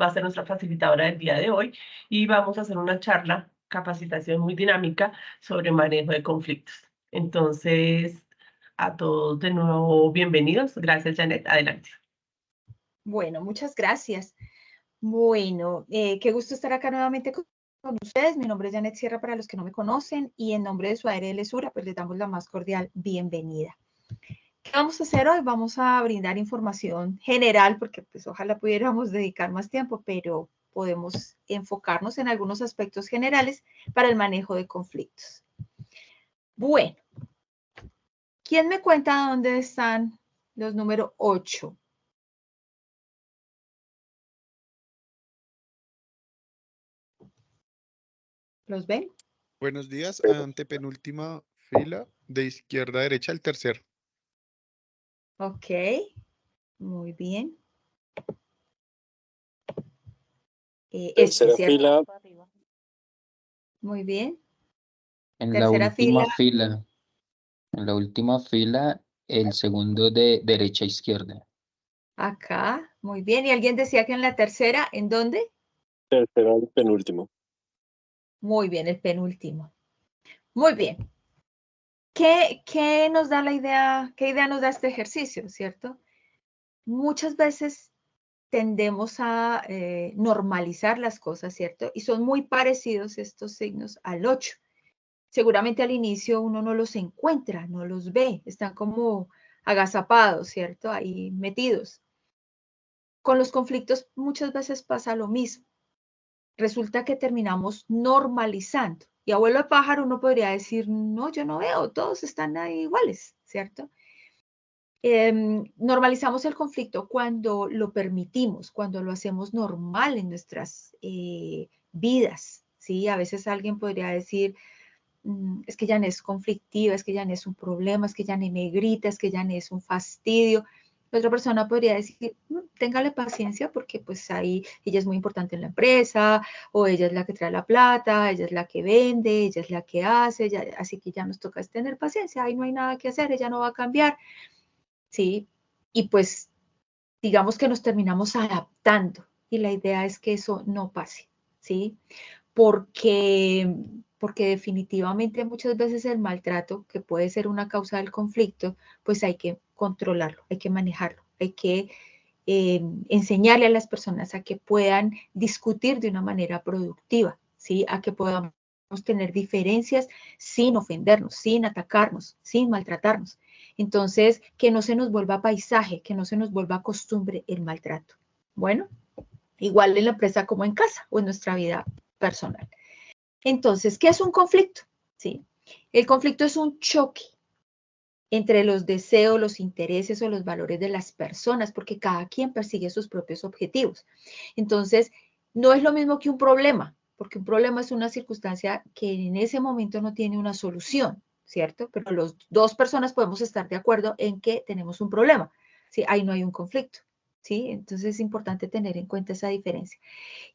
va a ser nuestra facilitadora del día de hoy y vamos a hacer una charla, capacitación muy dinámica sobre manejo de conflictos. Entonces, a todos de nuevo, bienvenidos. Gracias, Janet. Adelante. Bueno, muchas gracias. Bueno, qué gusto estar acá nuevamente con ustedes. Mi nombre es Janet Sierra para los que no me conocen y en nombre de su ARL Sura, pues les damos la más cordial bienvenida. ¿Qué vamos a hacer hoy? Vamos a brindar información general porque pues ojalá pudiéramos dedicar más tiempo, pero podemos enfocarnos en algunos aspectos generales para el manejo de conflictos. Bueno, ¿quién me cuenta dónde están los números 8? ¿Los ven? Buenos días, antepenúltima fila, de izquierda a derecha, el tercero. Ok, muy bien. Tercera fila. Muy bien. En la Tercera última fila. fila, en la última fila, el segundo de derecha a izquierda. Acá, muy bien. ¿Y alguien decía que en la tercera? ¿En dónde? Tercera al penúltimo. Muy bien, el penúltimo. Muy bien. ¿Qué nos da la idea? ¿Qué idea nos da este ejercicio, cierto? Muchas veces tendemos a normalizar las cosas, ¿cierto? Y son muy parecidos estos signos al 8. Seguramente al inicio uno no los encuentra, no los ve, están como agazapados, ¿cierto? Ahí metidos. Con los conflictos muchas veces pasa lo mismo. Resulta que terminamos normalizando. Y abuelo de pájaro uno podría decir, no, yo no veo, todos están ahí iguales, ¿cierto? Normalizamos el conflicto cuando lo permitimos, cuando lo hacemos normal en nuestras vidas, ¿sí? A veces alguien podría decir, es que ya no es conflictiva, es que ya no es un problema, es que ya no me grita, es que ya no es un fastidio. La otra persona podría decir, téngale paciencia porque pues ahí ella es muy importante en la empresa, o ella es la que trae la plata, ella es la que vende, ella es la que hace, así que ya nos toca es tener paciencia, ahí no hay nada que hacer, ella no va a cambiar, ¿sí? Y pues digamos que nos terminamos adaptando y la idea es que eso no pase, ¿sí? Porque definitivamente muchas veces el maltrato, que puede ser una causa del conflicto, pues hay que controlarlo, hay que manejarlo, hay que enseñarle a las personas a que puedan discutir de una manera productiva, ¿sí? A que podamos tener diferencias sin ofendernos, sin atacarnos, sin maltratarnos. Entonces, que no se nos vuelva paisaje, que no se nos vuelva costumbre el maltrato. Bueno, igual en la empresa como en casa o en nuestra vida personal. Entonces, ¿qué es un conflicto? ¿Sí? El conflicto es un choque entre los deseos, los intereses o los valores de las personas, porque cada quien persigue sus propios objetivos. Entonces, no es lo mismo que un problema, porque un problema es una circunstancia que en ese momento no tiene una solución, ¿cierto? Pero las dos personas podemos estar de acuerdo en que tenemos un problema, ¿sí? Ahí no hay un conflicto, ¿sí? Entonces es importante tener en cuenta esa diferencia.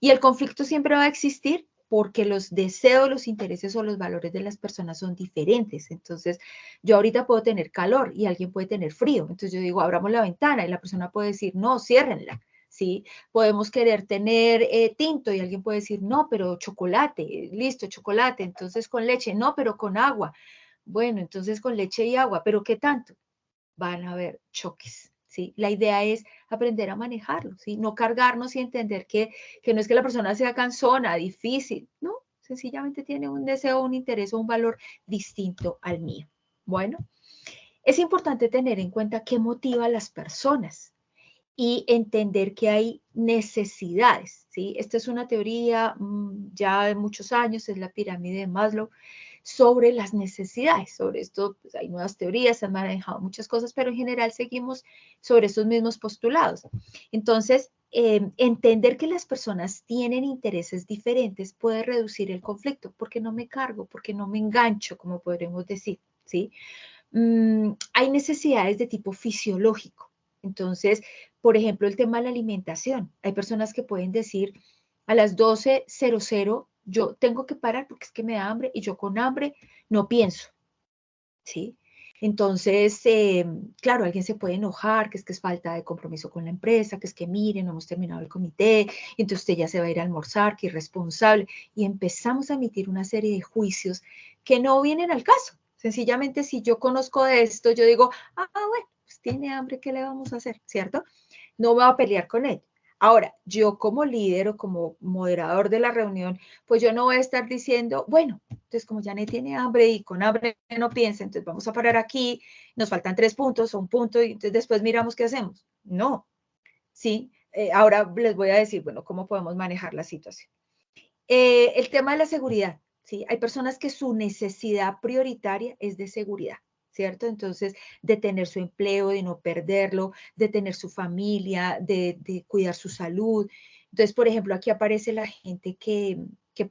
Y el conflicto siempre va a existir porque los deseos, los intereses o los valores de las personas son diferentes. Entonces, yo ahorita puedo tener calor y alguien puede tener frío. Entonces yo digo, abramos la ventana y la persona puede decir, no, ciérrenla. ¿Sí? Podemos querer tener tinto y alguien puede decir, no, pero chocolate, listo, chocolate, entonces con leche, no, pero con agua. Bueno, entonces con leche y agua, pero ¿qué tanto? Van a haber choques, ¿sí? La idea es aprender a manejarlo, ¿sí? No cargarnos y entender que no es que la persona sea cansona, difícil, ¿no? Sencillamente tiene un deseo, un interés o un valor distinto al mío. Bueno, es importante tener en cuenta qué motiva a las personas y entender que hay necesidades, ¿sí? Esta es una teoría ya de muchos años, es la pirámide de Maslow, sobre las necesidades. Sobre esto pues, hay nuevas teorías, se han manejado muchas cosas, pero en general seguimos sobre esos mismos postulados. Entonces, entender que las personas tienen intereses diferentes puede reducir el conflicto, porque no me cargo, porque no me engancho, como podremos decir, ¿sí? Hay necesidades de tipo fisiológico. Entonces, por ejemplo, el tema de la alimentación. Hay personas que pueden decir a las 12:00, yo tengo que parar porque es que me da hambre y yo con hambre no pienso, ¿sí? Entonces, claro, alguien se puede enojar, que es falta de compromiso con la empresa, que es que miren, no hemos terminado el comité, y entonces usted ya se va a ir a almorzar, que irresponsable, y empezamos a emitir una serie de juicios que no vienen al caso. Sencillamente, si yo conozco de esto, yo digo, bueno, pues tiene hambre, ¿qué le vamos a hacer? ¿Cierto? No me voy a pelear con él. Ahora, yo como líder o como moderador de la reunión, pues yo no voy a estar diciendo, bueno, entonces como Janet tiene hambre y con hambre no piensa, entonces vamos a parar aquí, nos faltan 3 puntos o 1 punto y entonces después miramos qué hacemos. No, ¿sí? Ahora les voy a decir, bueno, cómo podemos manejar la situación. El tema de la seguridad, ¿sí? Hay personas que su necesidad prioritaria es de seguridad, ¿cierto? Entonces, de tener su empleo, de no perderlo, de tener su familia, de cuidar su salud. Entonces, por ejemplo, aquí aparece la gente que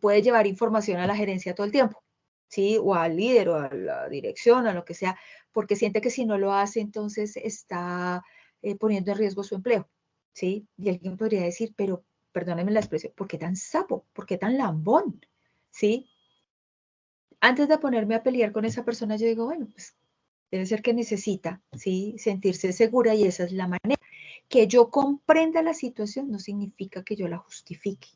puede llevar información a la gerencia todo el tiempo, ¿sí? O al líder o a la dirección o a lo que sea, porque siente que si no lo hace, entonces está poniendo en riesgo su empleo, ¿sí? Y alguien podría decir, pero perdónenme la expresión, ¿por qué tan sapo? ¿Por qué tan lambón? ¿Sí? Antes de ponerme a pelear con esa persona, yo digo, bueno, pues debe ser que necesita, ¿sí? Sentirse segura y esa es la manera. Que yo comprenda la situación no significa que yo la justifique,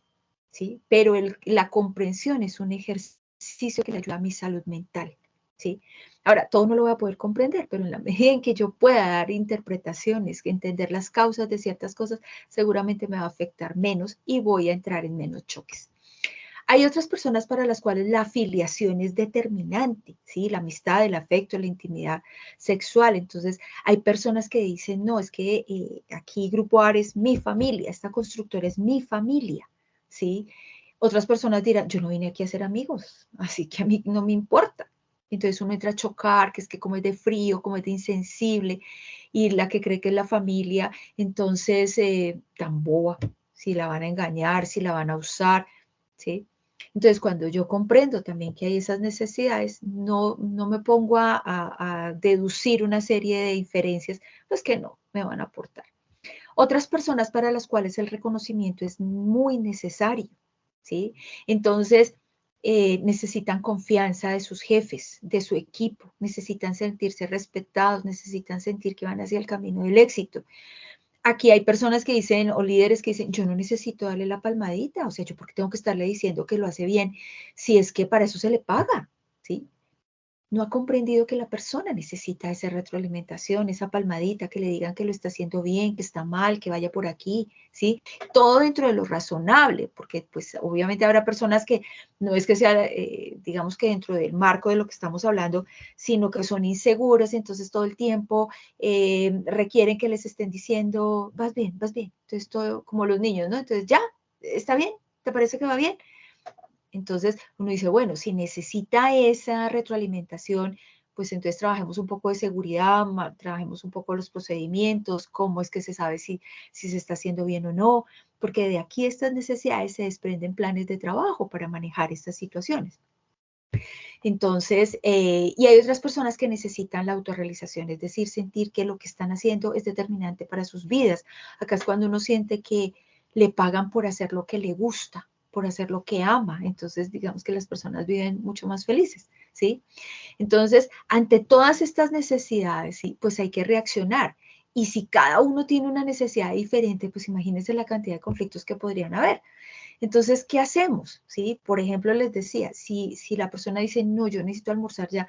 ¿sí? Pero la comprensión es un ejercicio que le ayuda a mi salud mental, ¿sí? Ahora, todo no lo voy a poder comprender, pero en la medida en que yo pueda dar interpretaciones, entender las causas de ciertas cosas, seguramente me va a afectar menos y voy a entrar en menos choques. Hay otras personas para las cuales la afiliación es determinante, ¿sí? La amistad, el afecto, la intimidad sexual. Entonces, hay personas que dicen, no, es que aquí Grupo AR es mi familia, esta constructora es mi familia, ¿sí? Otras personas dirán, yo no vine aquí a ser amigos, así que a mí no me importa. Entonces uno entra a chocar, que es que como es de frío, como es de insensible, y la que cree que es la familia, entonces tan boba, si la van a engañar, si la van a usar, ¿sí? Entonces, cuando yo comprendo también que hay esas necesidades, no me pongo a deducir una serie de diferencias, pues que no me van a aportar. Otras personas para las cuales el reconocimiento es muy necesario, ¿sí? Entonces, necesitan confianza de sus jefes, de su equipo, necesitan sentirse respetados, necesitan sentir que van hacia el camino del éxito. Aquí hay personas que dicen, o líderes que dicen, yo no necesito darle la palmadita, o sea, yo porque tengo que estarle diciendo que lo hace bien, si es que para eso se le paga, ¿sí? No ha comprendido que la persona necesita esa retroalimentación, esa palmadita, que le digan que lo está haciendo bien, que está mal, que vaya por aquí, ¿sí? Todo dentro de lo razonable, porque pues obviamente habrá personas que no es que sea, digamos que dentro del marco de lo que estamos hablando, sino que son inseguras, entonces todo el tiempo requieren que les estén diciendo, vas bien, vas bien. Entonces todo como los niños, ¿no? Entonces ya, ¿está bien? ¿Te parece que va bien? Entonces uno dice, bueno, si necesita esa retroalimentación, pues entonces trabajemos un poco de seguridad, trabajemos un poco los procedimientos, cómo es que se sabe si se está haciendo bien o no, porque de aquí estas necesidades se desprenden planes de trabajo para manejar estas situaciones. Entonces, y hay otras personas que necesitan la autorrealización, es decir, sentir que lo que están haciendo es determinante para sus vidas. Acá es cuando uno siente que le pagan por hacer lo que le gusta, por hacer lo que ama. Entonces, digamos que las personas viven mucho más felices, ¿sí? Entonces, ante todas estas necesidades, ¿sí? Pues hay que reaccionar. Y si cada uno tiene una necesidad diferente, pues imagínense la cantidad de conflictos que podrían haber. Entonces, ¿qué hacemos? ¿Sí? Por ejemplo, les decía, si la persona dice, no, yo necesito almorzar ya,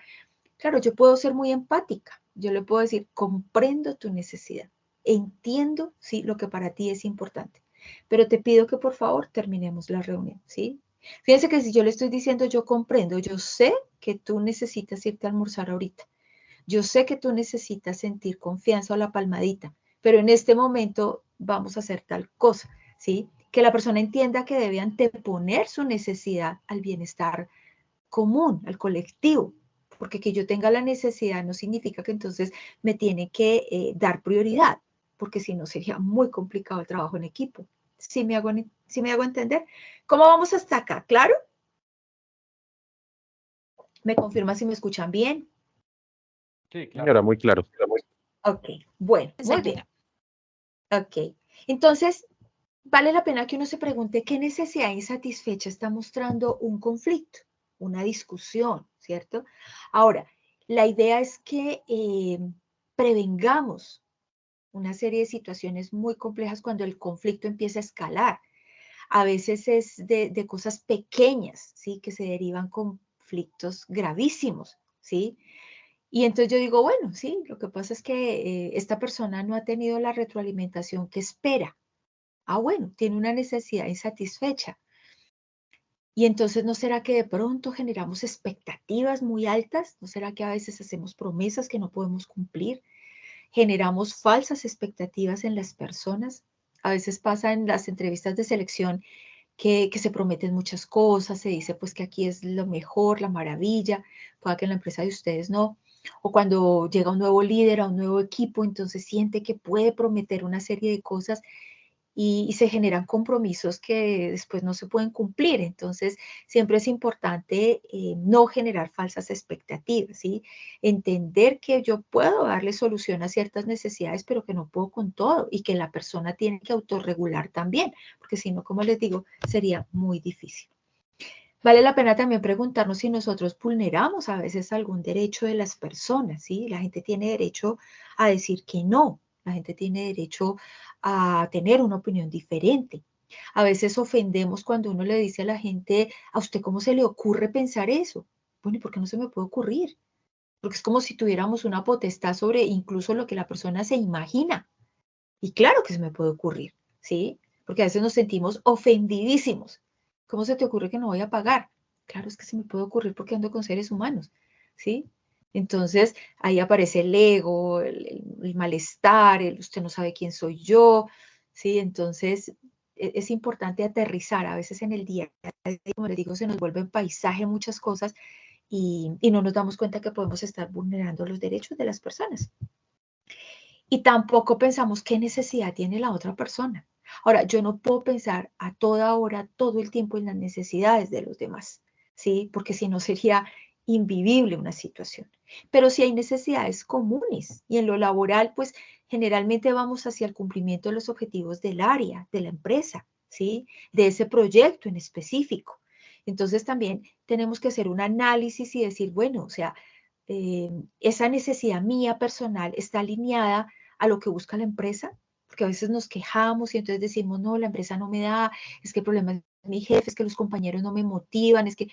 claro, yo puedo ser muy empática. Yo le puedo decir, comprendo tu necesidad, entiendo, sí, lo que para ti es importante, pero te pido que por favor terminemos la reunión, ¿sí? Fíjense que si yo le estoy diciendo, yo comprendo, yo sé que tú necesitas irte a almorzar ahorita, yo sé que tú necesitas sentir confianza o la palmadita, pero en este momento vamos a hacer tal cosa, ¿sí? Que la persona entienda que debe anteponer su necesidad al bienestar común, al colectivo, porque que yo tenga la necesidad no significa que entonces me tiene que dar prioridad, porque si no sería muy complicado el trabajo en equipo. ¿Sí me hago entender? ¿Cómo vamos hasta acá? ¿Claro? ¿Me confirma si me escuchan bien? Sí, claro. Señora, muy claro. Ok, bueno, muy bien. Ok, entonces vale la pena que uno se pregunte qué necesidad insatisfecha está mostrando un conflicto, una discusión, ¿cierto? Ahora, La idea es que prevengamos una serie de situaciones muy complejas cuando el conflicto empieza a escalar. A veces es de cosas pequeñas, ¿sí? Que se derivan conflictos gravísimos, ¿sí? Y entonces yo digo, bueno, sí, lo que pasa es que esta persona no ha tenido la retroalimentación que espera. Ah, bueno, tiene una necesidad insatisfecha. Y entonces, ¿no será que de pronto generamos expectativas muy altas? ¿No será que a veces hacemos promesas que no podemos cumplir? Generamos falsas expectativas en las personas. A veces pasa en las entrevistas de selección que se prometen muchas cosas, se dice pues que aquí es lo mejor, la maravilla, pueda que en la empresa de ustedes no. O cuando llega un nuevo líder a un nuevo equipo, entonces siente que puede prometer una serie de cosas y se generan compromisos que después no se pueden cumplir. Entonces, siempre es importante no generar falsas expectativas, ¿sí? Entender que yo puedo darle solución a ciertas necesidades, pero que no puedo con todo y que la persona tiene que autorregular también, porque si no, como les digo, sería muy difícil. Vale la pena también preguntarnos si nosotros vulneramos a veces algún derecho de las personas, ¿sí? La gente tiene derecho a decir que no, la gente tiene derecho a tener una opinión diferente. A veces ofendemos cuando uno le dice a la gente, ¿a usted cómo se le ocurre pensar eso? Bueno, ¿y por qué no se me puede ocurrir? Porque es como si tuviéramos una potestad sobre incluso lo que la persona se imagina. Y claro que se me puede ocurrir, ¿sí? Porque a veces nos sentimos ofendidísimos. ¿Cómo se te ocurre que no voy a pagar? Claro, es que se me puede ocurrir porque ando con seres humanos, ¿sí? Entonces, ahí aparece el ego, el malestar, el usted no sabe quién soy yo, ¿sí? Entonces, es importante aterrizar. A veces en el día, como les digo, se nos vuelve en paisaje muchas cosas y no nos damos cuenta que podemos estar vulnerando los derechos de las personas. Y tampoco pensamos qué necesidad tiene la otra persona. Ahora, yo no puedo pensar a toda hora, todo el tiempo en las necesidades de los demás, ¿sí? Porque si no sería invivible una situación. Pero si hay necesidades comunes y en lo laboral, pues generalmente vamos hacia el cumplimiento de los objetivos del área, de la empresa, ¿sí? De ese proyecto en específico. Entonces también tenemos que hacer un análisis y decir, bueno, o sea, esa necesidad mía personal está alineada a lo que busca la empresa, porque a veces nos quejamos y entonces decimos, no, la empresa no me da, es que el problema es mi jefe, es que los compañeros no me motivan, es que,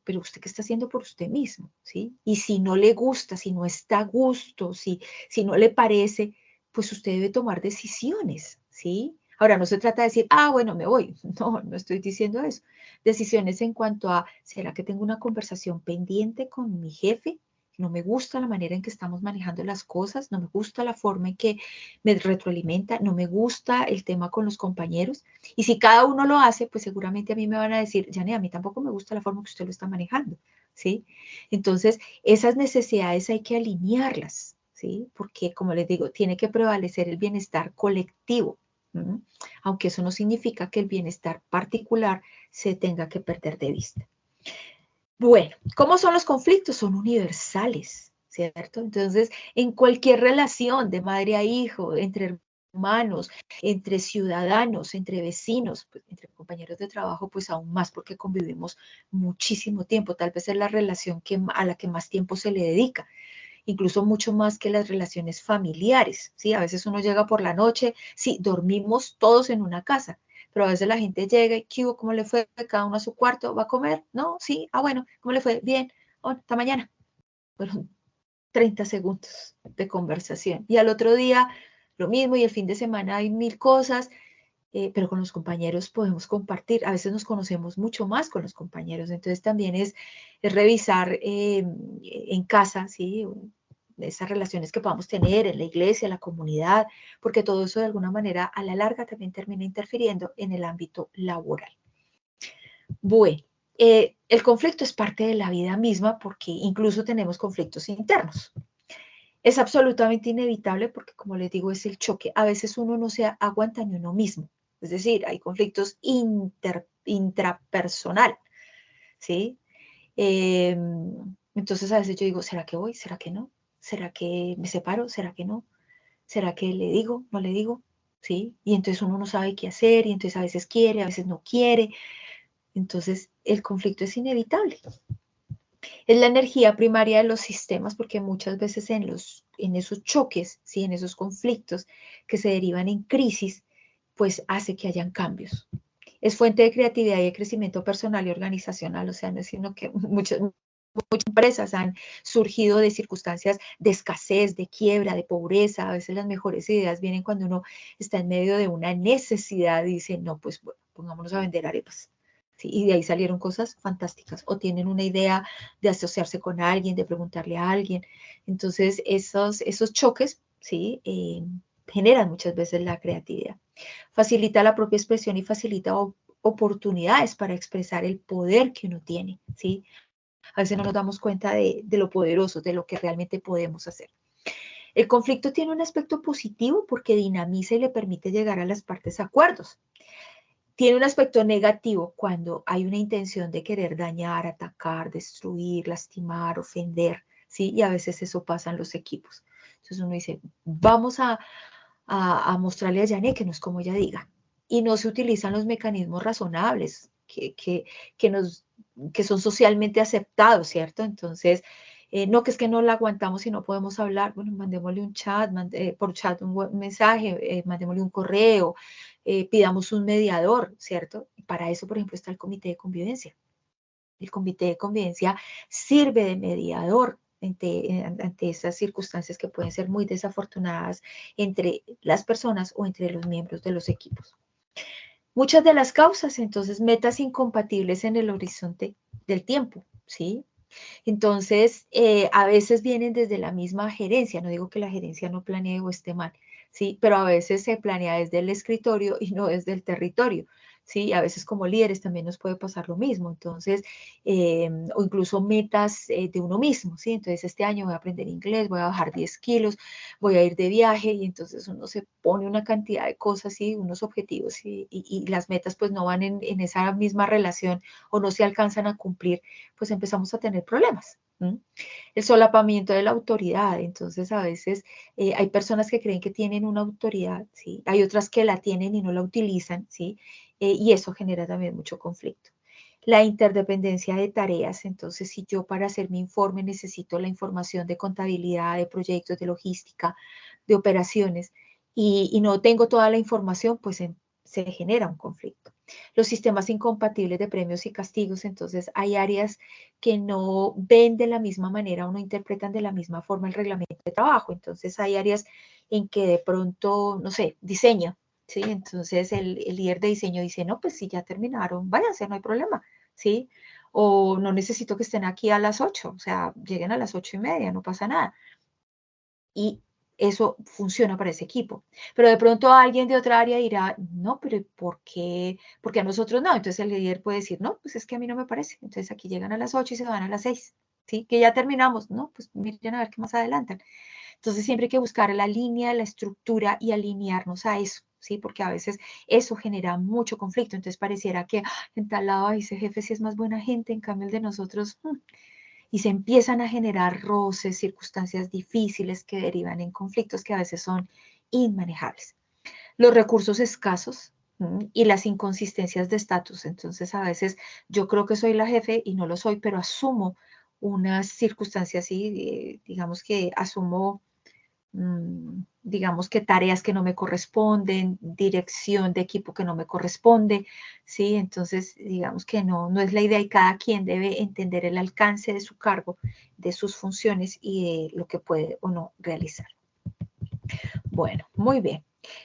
pero usted qué está haciendo por usted mismo, ¿sí? Y si no le gusta, si no está a gusto, si no le parece, pues usted debe tomar decisiones, ¿sí? Ahora, no se trata de decir, ah, bueno, me voy. No, no estoy diciendo eso. Decisiones en cuanto a, ¿será que tengo una conversación pendiente con mi jefe? No me gusta la manera en que estamos manejando las cosas, no me gusta la forma en que me retroalimenta, no me gusta el tema con los compañeros. Y si cada uno lo hace, pues seguramente a mí me van a decir, Jané, a mí tampoco me gusta la forma que usted lo está manejando, ¿sí? Entonces, esas necesidades hay que alinearlas, ¿sí? Porque, como les digo, tiene que prevalecer el bienestar colectivo, ¿sí? Aunque eso no significa que el bienestar particular se tenga que perder de vista. Bueno, ¿cómo son los conflictos? Son universales, ¿cierto? Entonces, en cualquier relación de madre a hijo, entre hermanos, entre ciudadanos, entre vecinos, pues, entre compañeros de trabajo, pues aún más porque convivimos muchísimo tiempo. Tal vez es la relación a la que más tiempo se le dedica, incluso mucho más que las relaciones familiares, ¿sí? A veces uno llega por la noche, sí, dormimos todos en una casa, pero a veces la gente llega y, ¿qué hubo? ¿Cómo le fue? Cada uno a su cuarto, ¿va a comer? No, sí, ah, bueno, ¿cómo le fue? Bien, oh, hasta mañana. Bueno, 30 segundos de conversación. Y al otro día, lo mismo, y el fin de semana hay mil cosas, pero con los compañeros podemos compartir. A veces nos conocemos mucho más con los compañeros, entonces también es revisar en casa, ¿sí? Esas relaciones que podamos tener en la iglesia, en la comunidad, porque todo eso de alguna manera a la larga también termina interfiriendo en el ámbito laboral. Bueno, el conflicto es parte de la vida misma porque incluso tenemos conflictos internos. Es absolutamente inevitable porque, como les digo, es el choque. A veces uno no se aguanta ni uno mismo. Es decir, hay conflictos intrapersonal, ¿sí? Entonces a veces yo digo, ¿será que voy? ¿Será que no? ¿Será que me separo? ¿Será que no? ¿Será que le digo? ¿No le digo? ¿Sí? Y entonces uno no sabe qué hacer y entonces a veces quiere, a veces no quiere. Entonces el conflicto es inevitable. Es la energía primaria de los sistemas, porque muchas veces en esos choques, ¿sí? En esos conflictos que se derivan en crisis, pues hace que hayan cambios. Es fuente de creatividad y de crecimiento personal y organizacional, o sea, no es sino que muchas empresas han surgido de circunstancias de escasez, de quiebra, de pobreza. A veces las mejores ideas vienen cuando uno está en medio de una necesidad y dice, no, pues bueno, pongámonos a vender arepas. ¿Sí? Y de ahí salieron cosas fantásticas. O tienen una idea de asociarse con alguien, de preguntarle a alguien. Entonces, esos choques, ¿sí? Generan muchas veces la creatividad. Facilita la propia expresión y facilita oportunidades para expresar el poder que uno tiene, ¿sí? A veces no nos damos cuenta de lo poderoso, de lo que realmente podemos hacer. El conflicto tiene un aspecto positivo porque dinamiza y le permite llegar a las partes a acuerdos. Tiene un aspecto negativo cuando hay una intención de querer dañar, atacar, destruir, lastimar, ofender, ¿sí? Y a veces eso pasa en los equipos. Entonces uno dice, vamos a mostrarle a Janet que no es como ella diga. Y no se utilizan los mecanismos razonables que son socialmente aceptados, ¿cierto? Entonces, no que es que no la aguantamos y no podemos hablar, bueno, mandémosle un chat, por chat un mensaje, mandémosle un correo, pidamos un mediador, ¿cierto? Y para eso, por ejemplo, está el comité de convivencia. El comité de convivencia sirve de mediador ante esas circunstancias que pueden ser muy desafortunadas entre las personas o entre los miembros de los equipos. Muchas de las causas, entonces, metas incompatibles en el horizonte del tiempo, ¿sí? Entonces, a veces vienen desde la misma gerencia, no digo que la gerencia no planee o esté mal, ¿sí? Pero a veces se planea desde el escritorio y no desde el territorio, ¿sí? A veces como líderes también nos puede pasar lo mismo, entonces, o incluso metas de uno mismo, ¿sí? Entonces, este año voy a aprender inglés, voy a bajar 10 kilos, voy a ir de viaje y entonces uno se pone una cantidad de cosas, ¿sí? Unos objetivos y las metas pues no van en esa misma relación o no se alcanzan a cumplir, pues empezamos a tener problemas. El solapamiento de la autoridad, entonces a veces hay personas que creen que tienen una autoridad, ¿sí? Hay otras que la tienen y no la utilizan, ¿sí? Y eso genera también mucho conflicto. La interdependencia de tareas, entonces si yo para hacer mi informe necesito la información de contabilidad, de proyectos, de logística, de operaciones, y no tengo toda la información, pues se genera un conflicto. Los sistemas incompatibles de premios y castigos, entonces hay áreas que no ven de la misma manera o no interpretan de la misma forma el reglamento de trabajo. Entonces hay áreas en que de pronto, no sé, diseño, ¿sí? Entonces el líder de diseño dice, no, pues si ya terminaron, váyanse, no hay problema, ¿sí? O no necesito que estén aquí a las 8, o sea, lleguen a las 8:30, no pasa nada. Y eso funciona para ese equipo. Pero de pronto alguien de otra área dirá, no, pero ¿por qué? Porque a nosotros no. Entonces el líder puede decir, no, pues es que a mí no me parece. Entonces aquí llegan a las 8 y se van a las 6. ¿Sí? Que ya terminamos. No, pues miren a ver qué más adelantan. Entonces siempre hay que buscar la línea, la estructura y alinearnos a eso. ¿Sí? Porque a veces eso genera mucho conflicto. Entonces pareciera que en tal lado ese jefe sí es más buena gente, en cambio el de nosotros, y se empiezan a generar roces, circunstancias difíciles que derivan en conflictos que a veces son inmanejables. Los recursos escasos y las inconsistencias de estatus. Entonces, a veces yo creo que soy la jefe y no lo soy, pero asumo unas circunstancias y digamos que asumo digamos que tareas que no me corresponden, dirección de equipo que no me corresponde, ¿sí? Entonces, digamos que no es la idea y cada quien debe entender el alcance de su cargo, de sus funciones y de lo que puede o no realizar. Bueno, muy bien.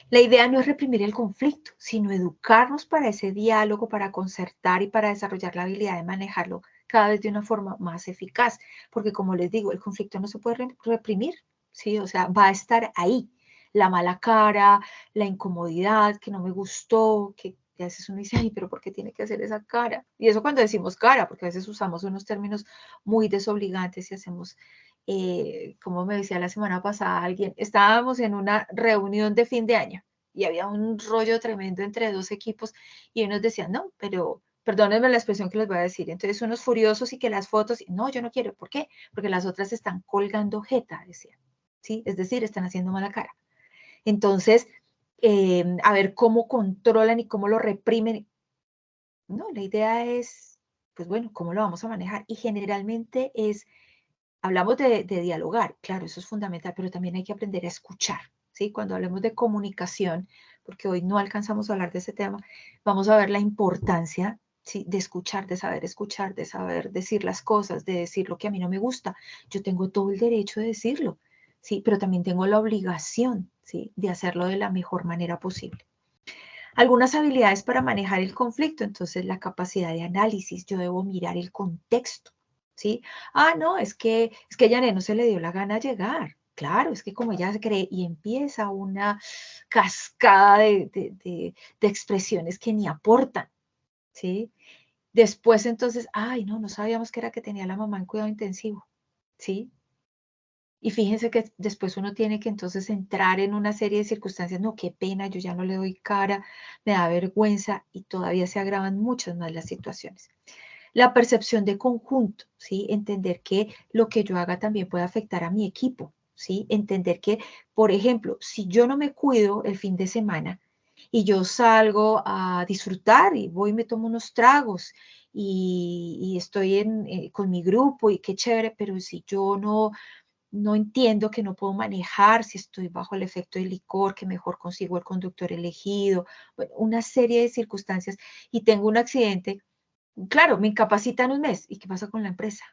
La idea no es reprimir el conflicto, sino educarnos para ese diálogo, para concertar y para desarrollar la habilidad de manejarlo cada vez de una forma más eficaz, porque como les digo, el conflicto no se puede reprimir, ¿sí? O sea, va a estar ahí. La mala cara, la incomodidad, que no me gustó, que a veces uno dice, ay, pero ¿por qué tiene que hacer esa cara? Y eso cuando decimos cara, porque a veces usamos unos términos muy desobligantes y hacemos, como me decía la semana pasada alguien, estábamos en una reunión de fin de año y había un rollo tremendo entre dos equipos y unos decían, no, pero perdónenme la expresión que les voy a decir, entonces unos furiosos y que las fotos, no, yo no quiero, ¿por qué? Porque las otras están colgando jeta, decían, ¿sí? Es decir, están haciendo mala cara. Entonces, a ver cómo controlan y cómo lo reprimen. No, la idea es pues bueno, ¿cómo lo vamos a manejar? Y generalmente hablamos de dialogar, claro, eso es fundamental, pero también hay que aprender a escuchar, ¿sí? Cuando hablemos de comunicación, porque hoy no alcanzamos a hablar de ese tema, vamos a ver la importancia, ¿sí?, de escuchar, de saber decir las cosas, de decir lo que a mí no me gusta. Yo tengo todo el derecho de decirlo, ¿sí? Pero también tengo la obligación, ¿sí?, de hacerlo de la mejor manera posible. Algunas habilidades para manejar el conflicto, entonces la capacidad de análisis, yo debo mirar el contexto, ¿sí? No, es que Janet no se le dio la gana llegar. Claro, es que como ella se cree, y empieza una cascada de expresiones que ni aportan, ¿sí? Después entonces, no sabíamos que era que tenía la mamá en cuidado intensivo, ¿sí? Y fíjense que después uno tiene que entonces entrar en una serie de circunstancias, no, qué pena, yo ya no le doy cara, me da vergüenza y todavía se agravan muchas más las situaciones. La percepción de conjunto, ¿sí? Entender que lo que yo haga también puede afectar a mi equipo, ¿sí? Entender que, por ejemplo, si yo no me cuido el fin de semana y yo salgo a disfrutar y voy y me tomo unos tragos y estoy con mi grupo y qué chévere, pero si yo no entiendo que no puedo manejar, si estoy bajo el efecto del licor, que mejor consigo el conductor elegido, bueno, una serie de circunstancias y tengo un accidente, claro, me incapacitan un mes. ¿Y qué pasa con la empresa?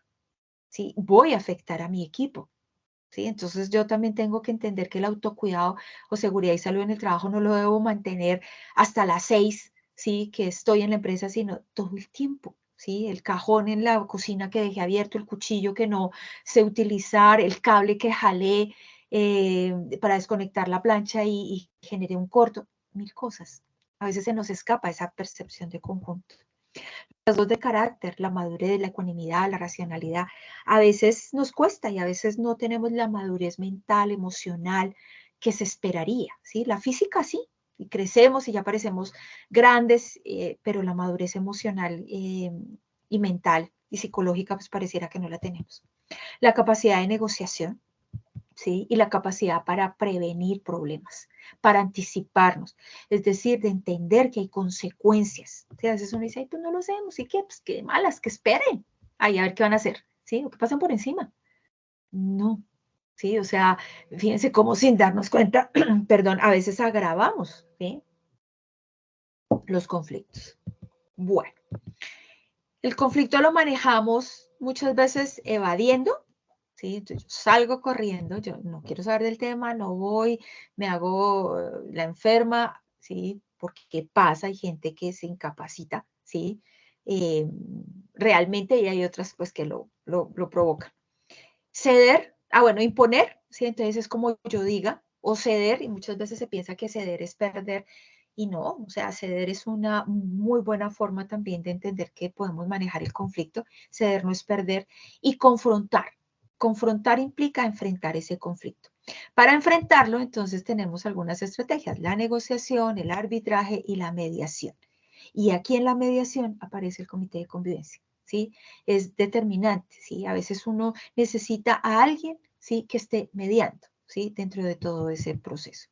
¿Sí? Voy a afectar a mi equipo. ¿Sí? Entonces yo también tengo que entender que el autocuidado o seguridad y salud en el trabajo no lo debo mantener hasta las 6, ¿sí?, que estoy en la empresa, sino todo el tiempo. ¿Sí? El cajón en la cocina que dejé abierto, el cuchillo que no sé utilizar, el cable que jalé para desconectar la plancha y generé un corto, 1000 cosas. A veces se nos escapa esa percepción de conjunto. Rasgos de carácter, la madurez, la ecuanimidad, la racionalidad, a veces nos cuesta y a veces no tenemos la madurez mental, emocional que se esperaría, ¿sí? La física sí, y crecemos y ya parecemos grandes, pero la madurez emocional y mental y psicológica pues pareciera que no la tenemos. La capacidad de negociación, ¿sí? Y la capacidad para prevenir problemas, para anticiparnos, es decir, de entender que hay consecuencias. ¿Sí? A veces uno dice, pues no lo sabemos, ¿y qué? Pues qué malas, que esperen, a ver qué van a hacer, ¿sí? O que pasen por encima. No, ¿sí? O sea, fíjense cómo sin darnos cuenta, perdón, a veces agravamos, ¿sí?, los conflictos. Bueno, el conflicto lo manejamos muchas veces evadiendo, ¿sí? Entonces, yo salgo corriendo, yo no quiero saber del tema, no voy, me hago la enferma, ¿sí? Porque ¿qué pasa? Hay gente que se incapacita, ¿sí? Realmente y hay otras pues que lo provocan. Ceder, bueno, imponer, ¿sí? Entonces es como yo diga, o ceder, y muchas veces se piensa que ceder es perder, y no, o sea, ceder es una muy buena forma también de entender que podemos manejar el conflicto, ceder no es perder, y confrontar. Confrontar implica enfrentar ese conflicto. Para enfrentarlo, entonces, tenemos algunas estrategias, la negociación, el arbitraje y la mediación. Y aquí en la mediación aparece el comité de convivencia, ¿sí? Es determinante, ¿sí? A veces uno necesita a alguien, ¿sí?, que esté mediando, ¿sí?, dentro de todo ese proceso.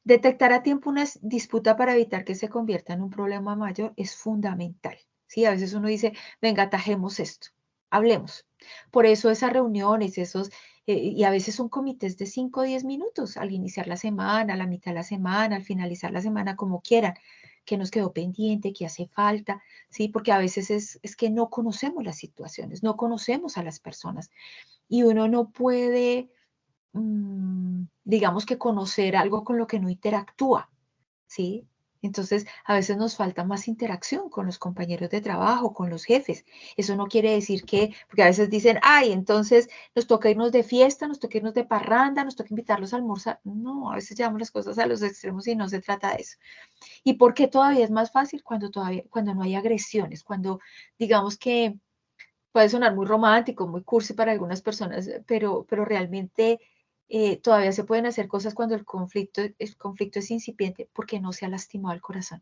Detectar a tiempo una disputa para evitar que se convierta en un problema mayor es fundamental, ¿sí? A veces uno dice, venga, atajemos esto, hablemos. Por eso esas reuniones, y a veces son comités de 5 o 10 minutos al iniciar la semana, a la mitad de la semana, al finalizar la semana, como quieran, que nos quedó pendiente, que hace falta, ¿sí? Porque a veces es que no conocemos las situaciones, no conocemos a las personas y uno no puede digamos que conocer algo con lo que no interactúa, ¿sí? Entonces, a veces nos falta más interacción con los compañeros de trabajo, con los jefes. Eso no quiere decir porque a veces dicen, entonces nos toca irnos de fiesta, nos toca irnos de parranda, nos toca invitarlos a almorzar. No, a veces llevamos las cosas a los extremos y no se trata de eso. ¿Y por qué todavía es más fácil? Cuando no hay agresiones, cuando digamos que puede sonar muy romántico, muy cursi para algunas personas, pero realmente todavía se pueden hacer cosas cuando el conflicto es incipiente porque no se ha lastimado el corazón,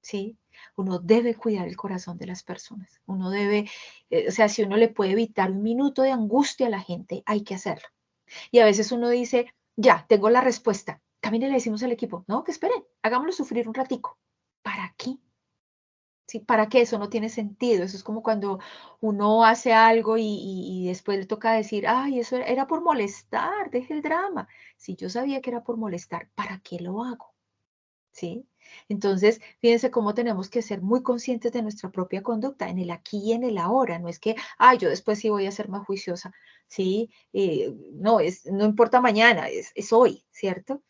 ¿sí? Uno debe cuidar el corazón de las personas. Uno debe, o sea, si uno le puede evitar un minuto de angustia a la gente, hay que hacerlo. Y a veces uno dice, ya, tengo la respuesta. También le decimos al equipo, no, que esperen, hagámoslo sufrir un ratico. ¿Para qué? ¿sí? ¿Para qué? Eso no tiene sentido. Eso es como cuando uno hace algo y después le toca decir, ay, eso era por molestar, deje el drama. Si yo sabía que era por molestar, ¿para qué lo hago? ¿Sí? Entonces, fíjense cómo tenemos que ser muy conscientes de nuestra propia conducta, en el aquí y en el ahora. No es que, ay, yo después sí voy a ser más juiciosa, ¿sí? No, no importa mañana, es hoy, ¿cierto?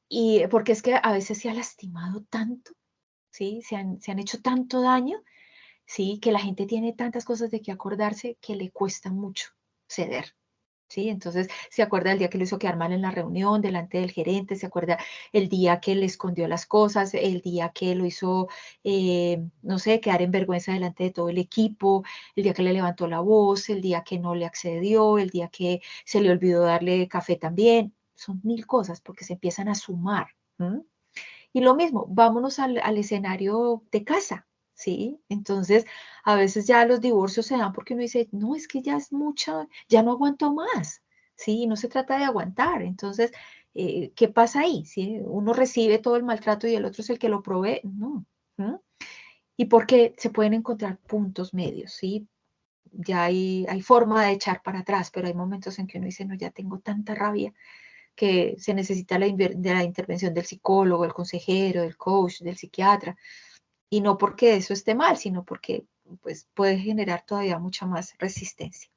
Y porque es que a veces se ha lastimado tanto, ¿sí? Se han hecho tanto daño, ¿sí? Que la gente tiene tantas cosas de que acordarse que le cuesta mucho ceder. ¿Sí? Entonces, se acuerda el día que lo hizo quedar mal en la reunión, delante del gerente, se acuerda el día que le escondió las cosas, el día que lo hizo, no sé, quedar en vergüenza delante de todo el equipo, el día que le levantó la voz, el día que no le accedió, el día que se le olvidó darle café también. Son 1000 cosas porque se empiezan a sumar. ¿M? Y lo mismo, vámonos al escenario de casa, ¿sí? Entonces, a veces ya los divorcios se dan porque uno dice, no, es que ya es mucha, ya no aguanto más, ¿sí? No se trata de aguantar. Entonces, ¿qué pasa ahí? ¿Sí? Uno recibe todo el maltrato y el otro es el que lo provee. No. ¿Mm? Y porque se pueden encontrar puntos medios, ¿sí? Ya hay forma de echar para atrás, pero hay momentos en que uno dice, no, ya tengo tanta rabia que se necesita de la intervención del psicólogo, del consejero, del coach, del psiquiatra, y no porque eso esté mal, sino porque pues, puede generar todavía mucha más resistencia.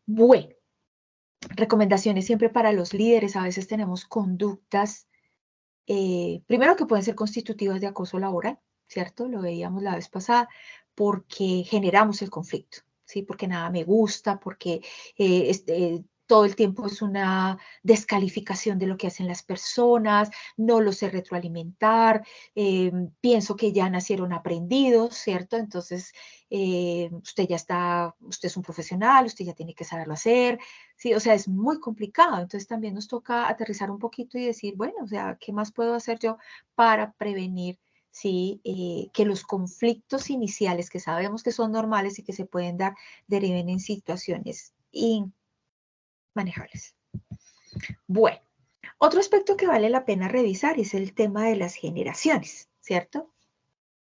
Bueno, recomendaciones siempre para los líderes. A veces tenemos conductas, primero que pueden ser constitutivas de acoso laboral, ¿cierto? Lo veíamos la vez pasada, porque generamos el conflicto, ¿sí? Porque nada me gusta, porque todo el tiempo es una descalificación de lo que hacen las personas, no lo sé retroalimentar, pienso que ya nacieron aprendidos, ¿cierto? Entonces, usted es un profesional, usted ya tiene que saberlo hacer, ¿sí? O sea, es muy complicado. Entonces, también nos toca aterrizar un poquito y decir, bueno, o sea, ¿qué más puedo hacer yo para prevenir? Sí, que los conflictos iniciales que sabemos que son normales y que se pueden dar deriven en situaciones inmanejables. Bueno, otro aspecto que vale la pena revisar es el tema de las generaciones, ¿cierto?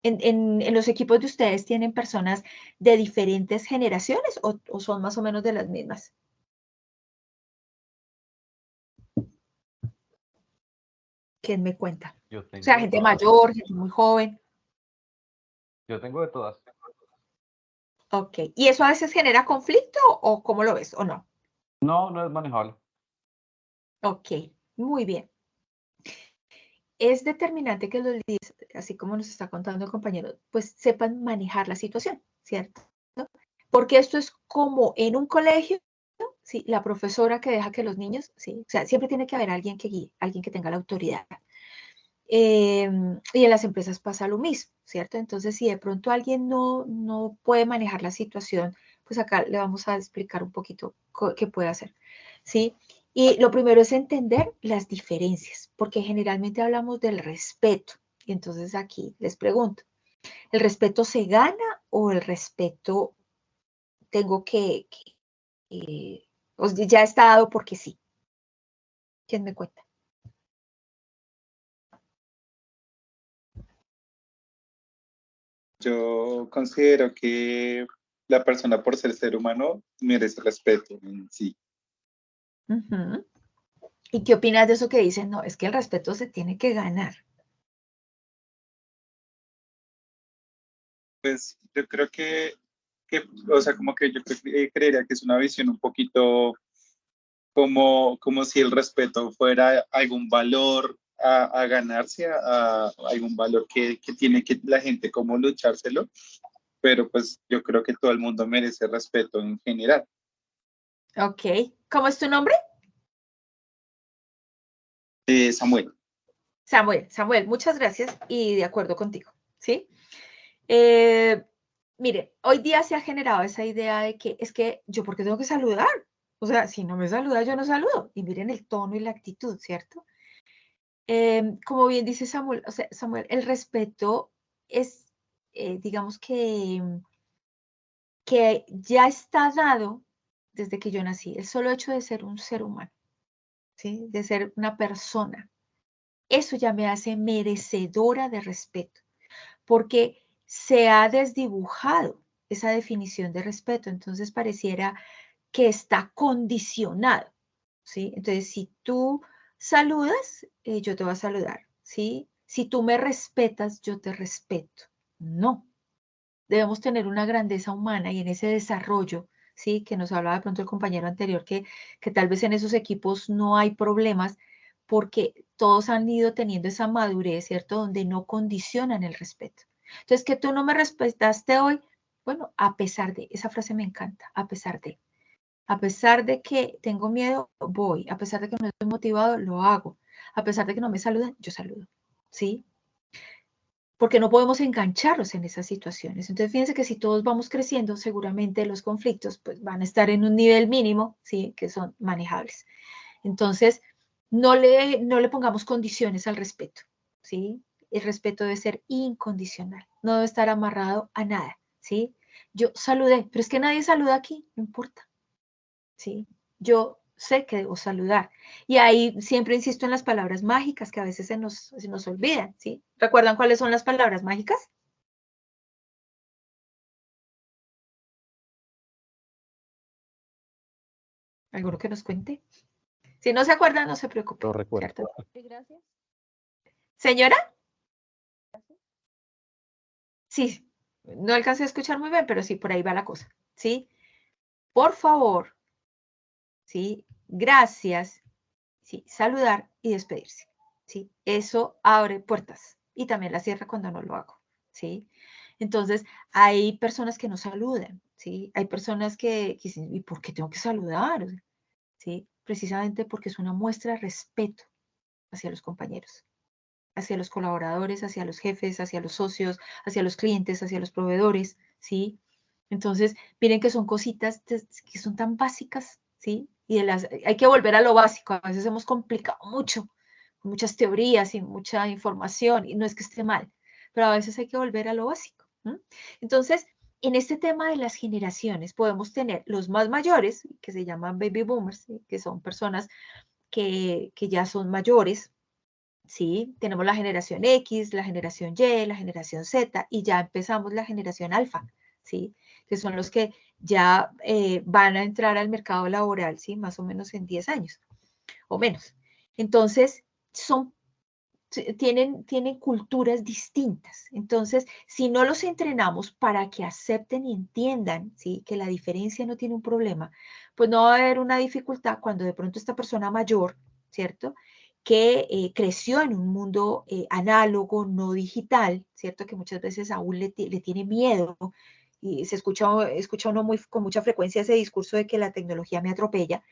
En los equipos de ustedes tienen personas de diferentes generaciones o son más o menos de las mismas. ¿Quién me cuenta? O sea, gente mayor, gente muy joven. Yo tengo de todas. Ok. ¿Y eso a veces genera conflicto o cómo lo ves o no? No, no es manejable. Ok, muy bien. Es determinante que los líderes, así como nos está contando el compañero, pues sepan manejar la situación, ¿cierto? Porque esto es como en un colegio, ¿sí? La profesora que deja que los niños, ¿sí? O sea, siempre tiene que haber alguien que guíe, alguien que tenga la autoridad. Y en las empresas pasa lo mismo, ¿cierto? Entonces, si de pronto alguien no puede manejar la situación, pues acá le vamos a explicar un poquito qué puede hacer, ¿sí? Y lo primero es entender las diferencias, porque generalmente hablamos del respeto. Y entonces aquí les pregunto, ¿el respeto se gana o el respeto tengo o ya está dado porque sí? ¿Quién me cuenta? Yo considero que la persona por ser humano merece respeto en sí. Uh-huh. ¿Y qué opinas de eso que dicen? No, es que el respeto se tiene que ganar. Pues yo creo o sea, como que yo creería que es una visión un poquito como si el respeto fuera algún valor a ganarse, a algún valor que tiene que la gente como luchárselo, pero pues yo creo que todo el mundo merece respeto en general. Ok. ¿Cómo es tu nombre? Samuel. Samuel, muchas gracias y de acuerdo contigo, ¿sí? Mire, hoy día se ha generado esa idea de que es que yo, ¿por qué tengo que saludar? O sea, si no me saluda, yo no saludo. Y miren el tono y la actitud, ¿cierto? Como bien dice Samuel, o sea, Samuel, el respeto es, digamos que ya está dado desde que yo nací. El solo hecho de ser un ser humano, ¿sí? De ser una persona. Eso ya me hace merecedora de respeto, porque se ha desdibujado esa definición de respeto, entonces pareciera que está condicionado, ¿sí? Entonces, si tú saludas, yo te voy a saludar, ¿sí? Si tú me respetas, yo te respeto. No. Debemos tener una grandeza humana y en ese desarrollo, ¿sí? Que nos hablaba de pronto el compañero anterior, que tal vez en esos equipos no hay problemas porque todos han ido teniendo esa madurez, ¿cierto? Donde no condicionan el respeto. Entonces, que tú no me respetaste hoy, bueno, a pesar de, esa frase me encanta, a pesar de que tengo miedo, voy, a pesar de que no estoy motivado, lo hago, a pesar de que no me saludan, yo saludo, ¿sí? Porque no podemos engancharlos en esas situaciones. Entonces, fíjense que si todos vamos creciendo, seguramente los conflictos pues, van a estar en un nivel mínimo, ¿sí? Que son manejables. Entonces, no le pongamos condiciones al respeto, ¿sí? El respeto debe ser incondicional, no debe estar amarrado a nada, ¿sí? Yo saludé, pero es que nadie saluda aquí, no importa, ¿sí? Yo sé que debo saludar. Y ahí siempre insisto en las palabras mágicas que a veces se nos olvidan, ¿sí? ¿Recuerdan cuáles son las palabras mágicas? ¿Alguno que nos cuente? Si no se acuerdan, no se preocupe. Lo recuerdo. ¿Cierto? Gracias. ¿Señora? Sí, no alcancé a escuchar muy bien, pero sí, por ahí va la cosa, ¿sí? Por favor, ¿sí? Gracias, ¿sí? Saludar y despedirse, ¿sí? Eso abre puertas y también las cierra cuando no lo hago, ¿sí? Entonces, hay personas que no saludan, ¿sí? Hay personas que dicen, ¿y por qué tengo que saludar? ¿Sí? Precisamente porque es una muestra de respeto hacia los compañeros, hacia los colaboradores, hacia los jefes, hacia los socios, hacia los clientes, hacia los proveedores, ¿sí? Entonces, miren que son cositas que son tan básicas, ¿sí? Y hay que volver a lo básico. A veces hemos complicado mucho, con muchas teorías y mucha información, y no es que esté mal, pero a veces hay que volver a lo básico. ¿No? Entonces, en este tema de las generaciones, podemos tener los más mayores, que se llaman baby boomers, ¿sí? Que son personas que ya son mayores, ¿sí? Tenemos la generación X, la generación Y, la generación Z y ya empezamos la generación alfa, ¿sí? Que son los que ya van a entrar al mercado laboral, ¿sí? Más o menos en 10 años o menos. Entonces, tienen culturas distintas. Entonces, si no los entrenamos para que acepten y entiendan, ¿sí? Que la diferencia no tiene un problema, pues no va a haber una dificultad cuando de pronto esta persona mayor, ¿cierto? Que creció en un mundo análogo, no digital, ¿cierto? Que muchas veces aún le tiene miedo y se escucha uno con mucha frecuencia ese discurso de que la tecnología me atropella.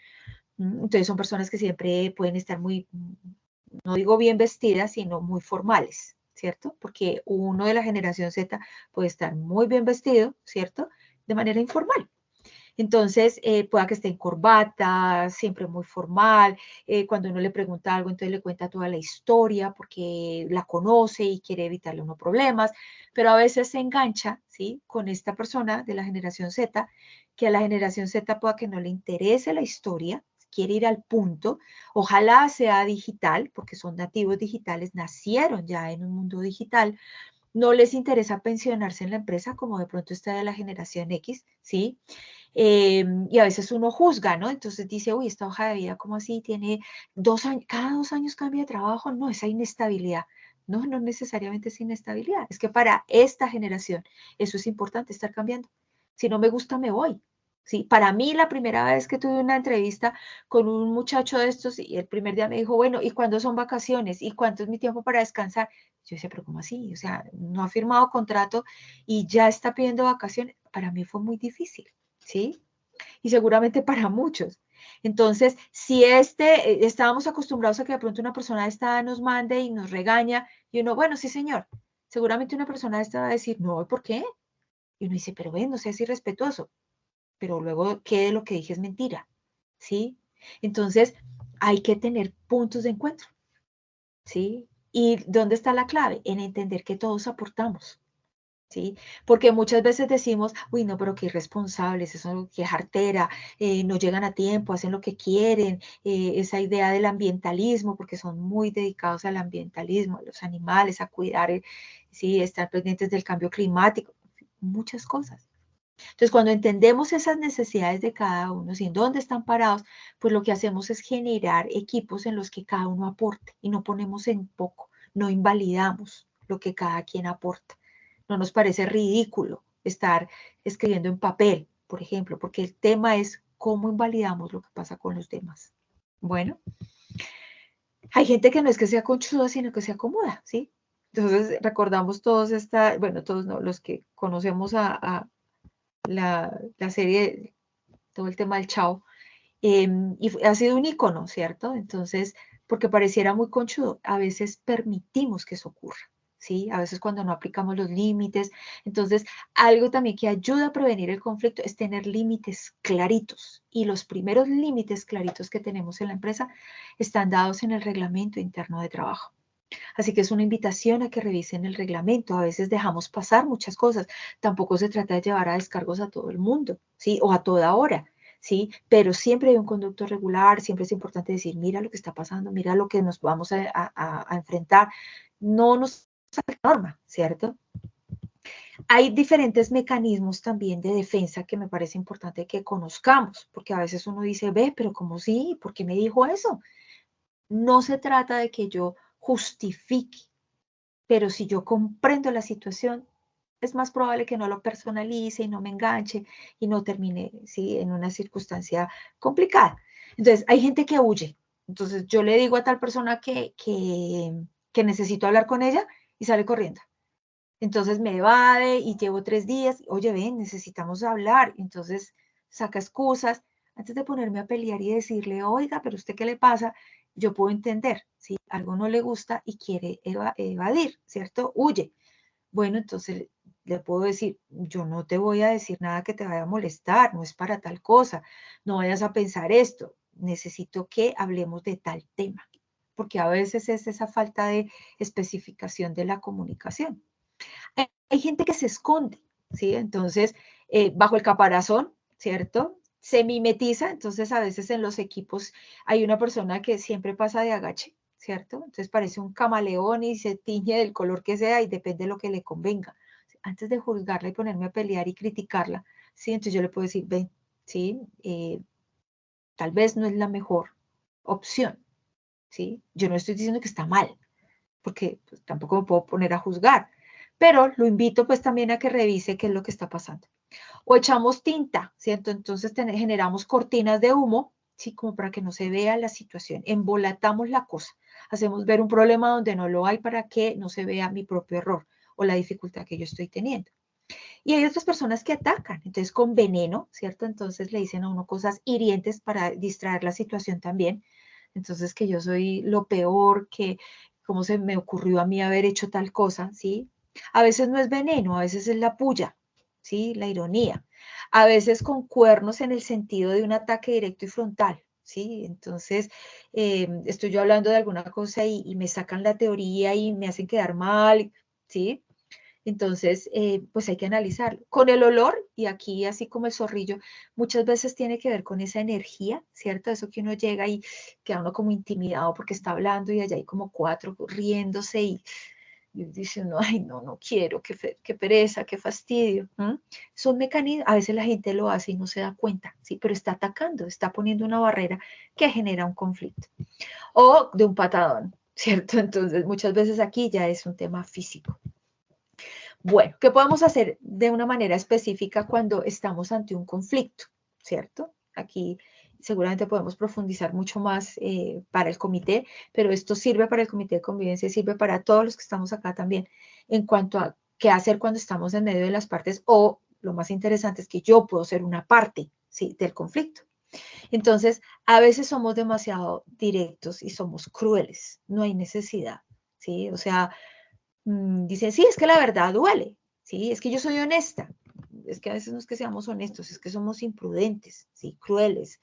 Entonces son personas que siempre pueden estar muy, no digo bien vestidas, sino muy formales, ¿cierto? Porque uno de la generación Z puede estar muy bien vestido, ¿cierto? De manera informal. Entonces, pueda que esté en corbata, siempre muy formal. Cuando uno le pregunta algo, entonces le cuenta toda la historia porque la conoce y quiere evitarle unos problemas. Pero a veces se engancha, ¿sí? Con esta persona de la generación Z, que a la generación Z pueda que no le interese la historia, quiere ir al punto. Ojalá sea digital, porque son nativos digitales, nacieron ya en un mundo digital. No les interesa pensionarse en la empresa, como de pronto está de la generación X, ¿sí? Y a veces uno juzga, ¿no? Entonces dice, uy, esta hoja de vida, ¿cómo así? Tiene 2 años, cada 2 años cambia de trabajo. No, esa inestabilidad. No, no necesariamente es inestabilidad. Es que para esta generación eso es importante, estar cambiando. Si no me gusta, me voy. Sí, para mí la primera vez que tuve una entrevista con un muchacho de estos y el primer día me dijo, bueno, ¿y cuándo son vacaciones? ¿Y cuánto es mi tiempo para descansar? Yo decía, pero ¿cómo así? O sea, no ha firmado contrato y ya está pidiendo vacaciones. Para mí fue muy difícil. ¿Sí? Y seguramente para muchos. Entonces, si estábamos acostumbrados a que de pronto una persona esta nos mande y nos regaña, y uno, bueno, sí, señor, seguramente una persona esta va a decir, no, ¿por qué? Y uno dice, pero bueno, no seas irrespetuoso, pero luego, ¿qué de lo que dije es mentira? ¿Sí? Entonces, hay que tener puntos de encuentro, ¿sí? ¿Y dónde está la clave? En entender que todos aportamos, ¿sí? Porque muchas veces decimos, uy, no, pero qué irresponsables, eso, qué jartera, no llegan a tiempo, hacen lo que quieren, esa idea del ambientalismo, porque son muy dedicados al ambientalismo, a los animales, a cuidar, ¿sí? Estar pendientes del cambio climático, muchas cosas. Entonces, cuando entendemos esas necesidades de cada uno, y en dónde están parados, pues lo que hacemos es generar equipos en los que cada uno aporte y no ponemos en poco, no invalidamos lo que cada quien aporta. No nos parece ridículo estar escribiendo en papel, por ejemplo, porque el tema es cómo invalidamos lo que pasa con los demás. Bueno, hay gente que no es que sea conchuda, sino que se acomoda, ¿sí? Entonces, recordamos todos bueno, todos no, los que conocemos a la serie, todo el tema del Chao, y ha sido un icono, ¿cierto? Entonces, porque pareciera muy conchudo, a veces permitimos que eso ocurra, ¿sí? A veces cuando no aplicamos los límites. Entonces, algo también que ayuda a prevenir el conflicto es tener límites claritos. Y los primeros límites claritos que tenemos en la empresa están dados en el reglamento interno de trabajo. Así que es una invitación a que revisen el reglamento. A veces dejamos pasar muchas cosas. Tampoco se trata de llevar a descargos a todo el mundo, ¿sí? O a toda hora, ¿sí? Pero siempre hay un conducto regular, siempre es importante decir, mira lo que está pasando, mira lo que nos vamos a enfrentar. No nos sale norma, ¿cierto? Hay diferentes mecanismos también de defensa que me parece importante que conozcamos, porque a veces uno dice, ve, pero ¿cómo sí? ¿Por qué me dijo eso? No se trata de que yo justifique, pero si yo comprendo la situación, es más probable que no lo personalice y no me enganche y no termine, ¿sí? En una circunstancia complicada. Entonces, hay gente que huye. Entonces, yo le digo a tal persona que necesito hablar con ella y sale corriendo. Entonces, me evade y llevo 3 días. Oye, ven, necesitamos hablar. Entonces, saca excusas. Antes de ponerme a pelear y decirle, oiga, pero ¿usted qué le pasa? Yo puedo entender, si algo no le gusta y quiere evadir, ¿cierto? Huye. Bueno, entonces le puedo decir, yo no te voy a decir nada que te vaya a molestar, no es para tal cosa, no vayas a pensar esto, necesito que hablemos de tal tema, porque a veces es esa falta de especificación de la comunicación. Hay gente que se esconde, ¿sí? Entonces, bajo el caparazón, ¿cierto? Se mimetiza, entonces a veces en los equipos hay una persona que siempre pasa de agache, ¿cierto? Entonces parece un camaleón y se tiñe del color que sea y depende de lo que le convenga. Antes de juzgarla y ponerme a pelear y criticarla, ¿sí? Entonces yo le puedo decir, ven, ¿sí? Tal vez no es la mejor opción, ¿sí? Yo no estoy diciendo que está mal, porque pues, tampoco me puedo poner a juzgar, pero lo invito pues también a que revise qué es lo que está pasando. O echamos tinta, ¿cierto? Entonces generamos cortinas de humo, ¿sí? Como para que no se vea la situación, embolatamos la cosa, hacemos ver un problema donde no lo hay para que no se vea mi propio error o la dificultad que yo estoy teniendo. Y hay otras personas que atacan, entonces con veneno, ¿cierto? Entonces le dicen a uno cosas hirientes para distraer la situación también. Entonces que yo soy lo peor, que cómo se me ocurrió a mí haber hecho tal cosa, ¿sí? A veces no es veneno, a veces es la puya, ¿sí? La ironía. A veces con cuernos en el sentido de un ataque directo y frontal, ¿sí? Entonces, estoy yo hablando de alguna cosa y me sacan la teoría y me hacen quedar mal, ¿sí? Entonces, pues hay que analizarlo. Con el olor, y aquí así como el zorrillo, muchas veces tiene que ver con esa energía, ¿cierto? Eso que uno llega y queda uno como intimidado porque está hablando y allá hay como 4 riéndose y dice uno, ay, no, no quiero, qué pereza, qué fastidio. Son mecanismos, a veces la gente lo hace y no se da cuenta, ¿sí? Pero está atacando, está poniendo una barrera que genera un conflicto. O de un patadón, ¿cierto? Entonces, muchas veces aquí ya es un tema físico. Bueno, ¿qué podemos hacer de una manera específica cuando estamos ante un conflicto? ¿Cierto? Aquí seguramente podemos profundizar mucho más para el comité, pero esto sirve para el comité de convivencia, sirve para todos los que estamos acá también, en cuanto a qué hacer cuando estamos en medio de las partes, o lo más interesante es que yo puedo ser una parte, ¿sí? Del conflicto. Entonces, a veces somos demasiado directos y somos crueles, no hay necesidad, ¿sí? O sea, dicen, sí, es que la verdad duele, sí, es que yo soy honesta, es que a veces no es que seamos honestos, es que somos imprudentes, sí, crueles,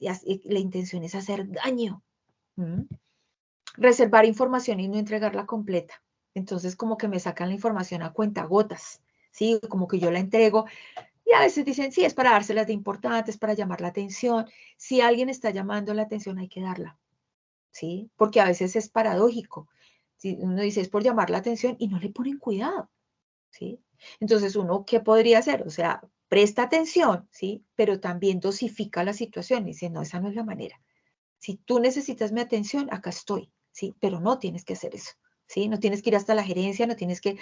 y la intención es hacer daño. Reservar información y no entregarla completa. Entonces como que me sacan la información a cuentagotas, ¿sí? Como que yo la entrego. Y a veces dicen, sí, es para dárselas de importante, es para llamar la atención. Si alguien está llamando la atención, hay que darla, ¿sí? Porque a veces es paradójico. Si uno dice, es por llamar la atención y no le ponen cuidado, ¿sí? Entonces, uno, ¿qué podría hacer? O sea, presta atención, ¿sí? Pero también dosifica la situación y dice, no, esa no es la manera. Si tú necesitas mi atención, acá estoy, ¿sí? Pero no tienes que hacer eso, ¿sí? No tienes que ir hasta la gerencia, no tienes que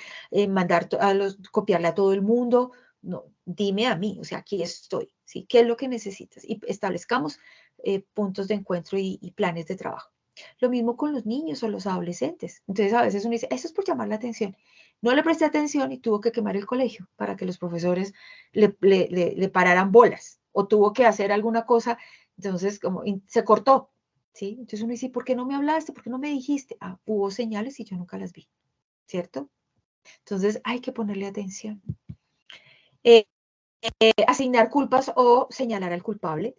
copiarle a todo el mundo, no, dime a mí, o sea, aquí estoy, ¿sí? ¿Qué es lo que necesitas? Y establezcamos puntos de encuentro y planes de trabajo. Lo mismo con los niños o los adolescentes. Entonces, a veces uno dice, eso es por llamar la atención. No le presté atención y tuvo que quemar el colegio para que los profesores le pararan bolas o tuvo que hacer alguna cosa, entonces como se cortó, ¿sí? Entonces uno dice, ¿por qué no me hablaste? ¿Por qué no me dijiste? Ah, hubo señales y yo nunca las vi, ¿cierto? Entonces hay que ponerle atención. Asignar culpas o señalar al culpable,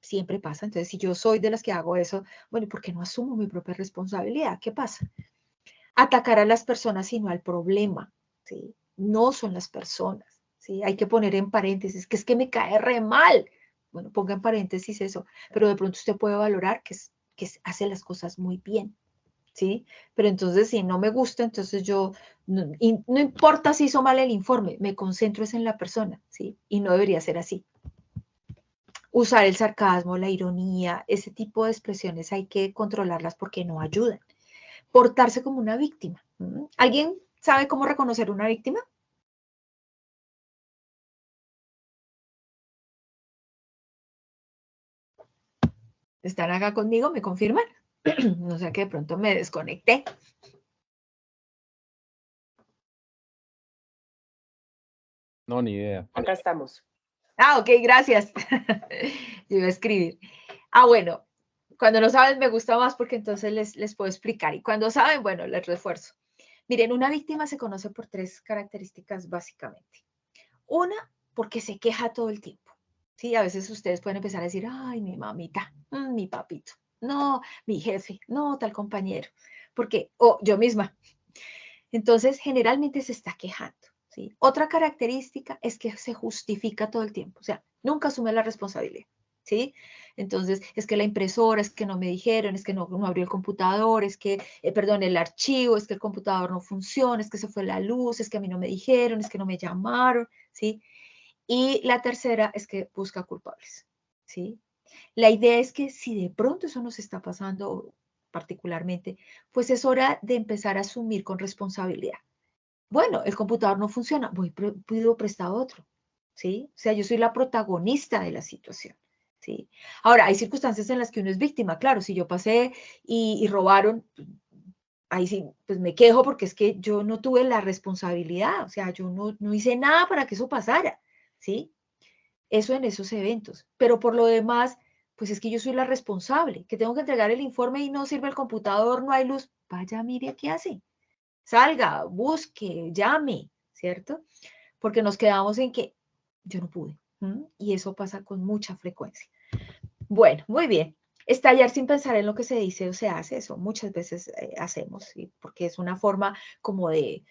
siempre pasa. Entonces, si yo soy de las que hago eso, bueno, ¿por qué no asumo mi propia responsabilidad? ¿Qué pasa? Atacar a las personas y no al problema, ¿sí? No son las personas, ¿sí? Hay que poner en paréntesis, que es que me cae re mal. Bueno, ponga en paréntesis eso, pero de pronto usted puede valorar que hace las cosas muy bien, ¿sí? Pero entonces, si no me gusta, entonces yo, no importa si hizo mal el informe, me concentro es en la persona, ¿sí? Y no debería ser así. Usar el sarcasmo, la ironía, ese tipo de expresiones hay que controlarlas porque no ayudan. Portarse como una víctima. ¿Alguien sabe cómo reconocer una víctima? ¿Están acá conmigo? ¿Me confirman? No sé, que de pronto me desconecté. No, ni idea. Acá estamos. Ah, ok, gracias. Yo iba a escribir. Ah, bueno, cuando no saben me gusta más porque entonces les puedo explicar. Y cuando saben, bueno, les refuerzo. Miren, una víctima se conoce por 3 características básicamente. Una, porque se queja todo el tiempo. Sí, a veces ustedes pueden empezar a decir, ay, mi mamita, mi papito, no, mi jefe, no, tal compañero. Porque, o yo misma. Entonces, generalmente se está quejando. ¿Sí? Otra característica es que se justifica todo el tiempo, o sea, nunca asume la responsabilidad. ¿Sí? Entonces, es que la impresora, es que no me dijeron, es que no abrió el computador, es que, perdón, el archivo, es que el computador no funciona, es que se fue la luz, es que a mí no me dijeron, es que no me llamaron, ¿sí? Y la tercera es que busca culpables, ¿sí? La idea es que si de pronto eso nos está pasando particularmente, pues es hora de empezar a asumir con responsabilidad. Bueno, el computador no funciona, pido prestado otro, ¿sí? O sea, yo soy la protagonista de la situación, ¿sí? Ahora, hay circunstancias en las que uno es víctima, claro, si yo pasé y robaron, ahí sí, pues me quejo porque es que yo no tuve la responsabilidad, o sea, yo no hice nada para que eso pasara, ¿sí? Eso en esos eventos, pero por lo demás, pues es que yo soy la responsable, que tengo que entregar el informe y no sirve el computador, no hay luz, vaya, mire qué hace. Salga, busque, llame, ¿cierto? Porque nos quedamos en que yo no pude. Y eso pasa con mucha frecuencia. Bueno, muy bien. Estallar sin pensar en lo que se dice o se hace, eso muchas veces hacemos, ¿sí? Porque es una forma como de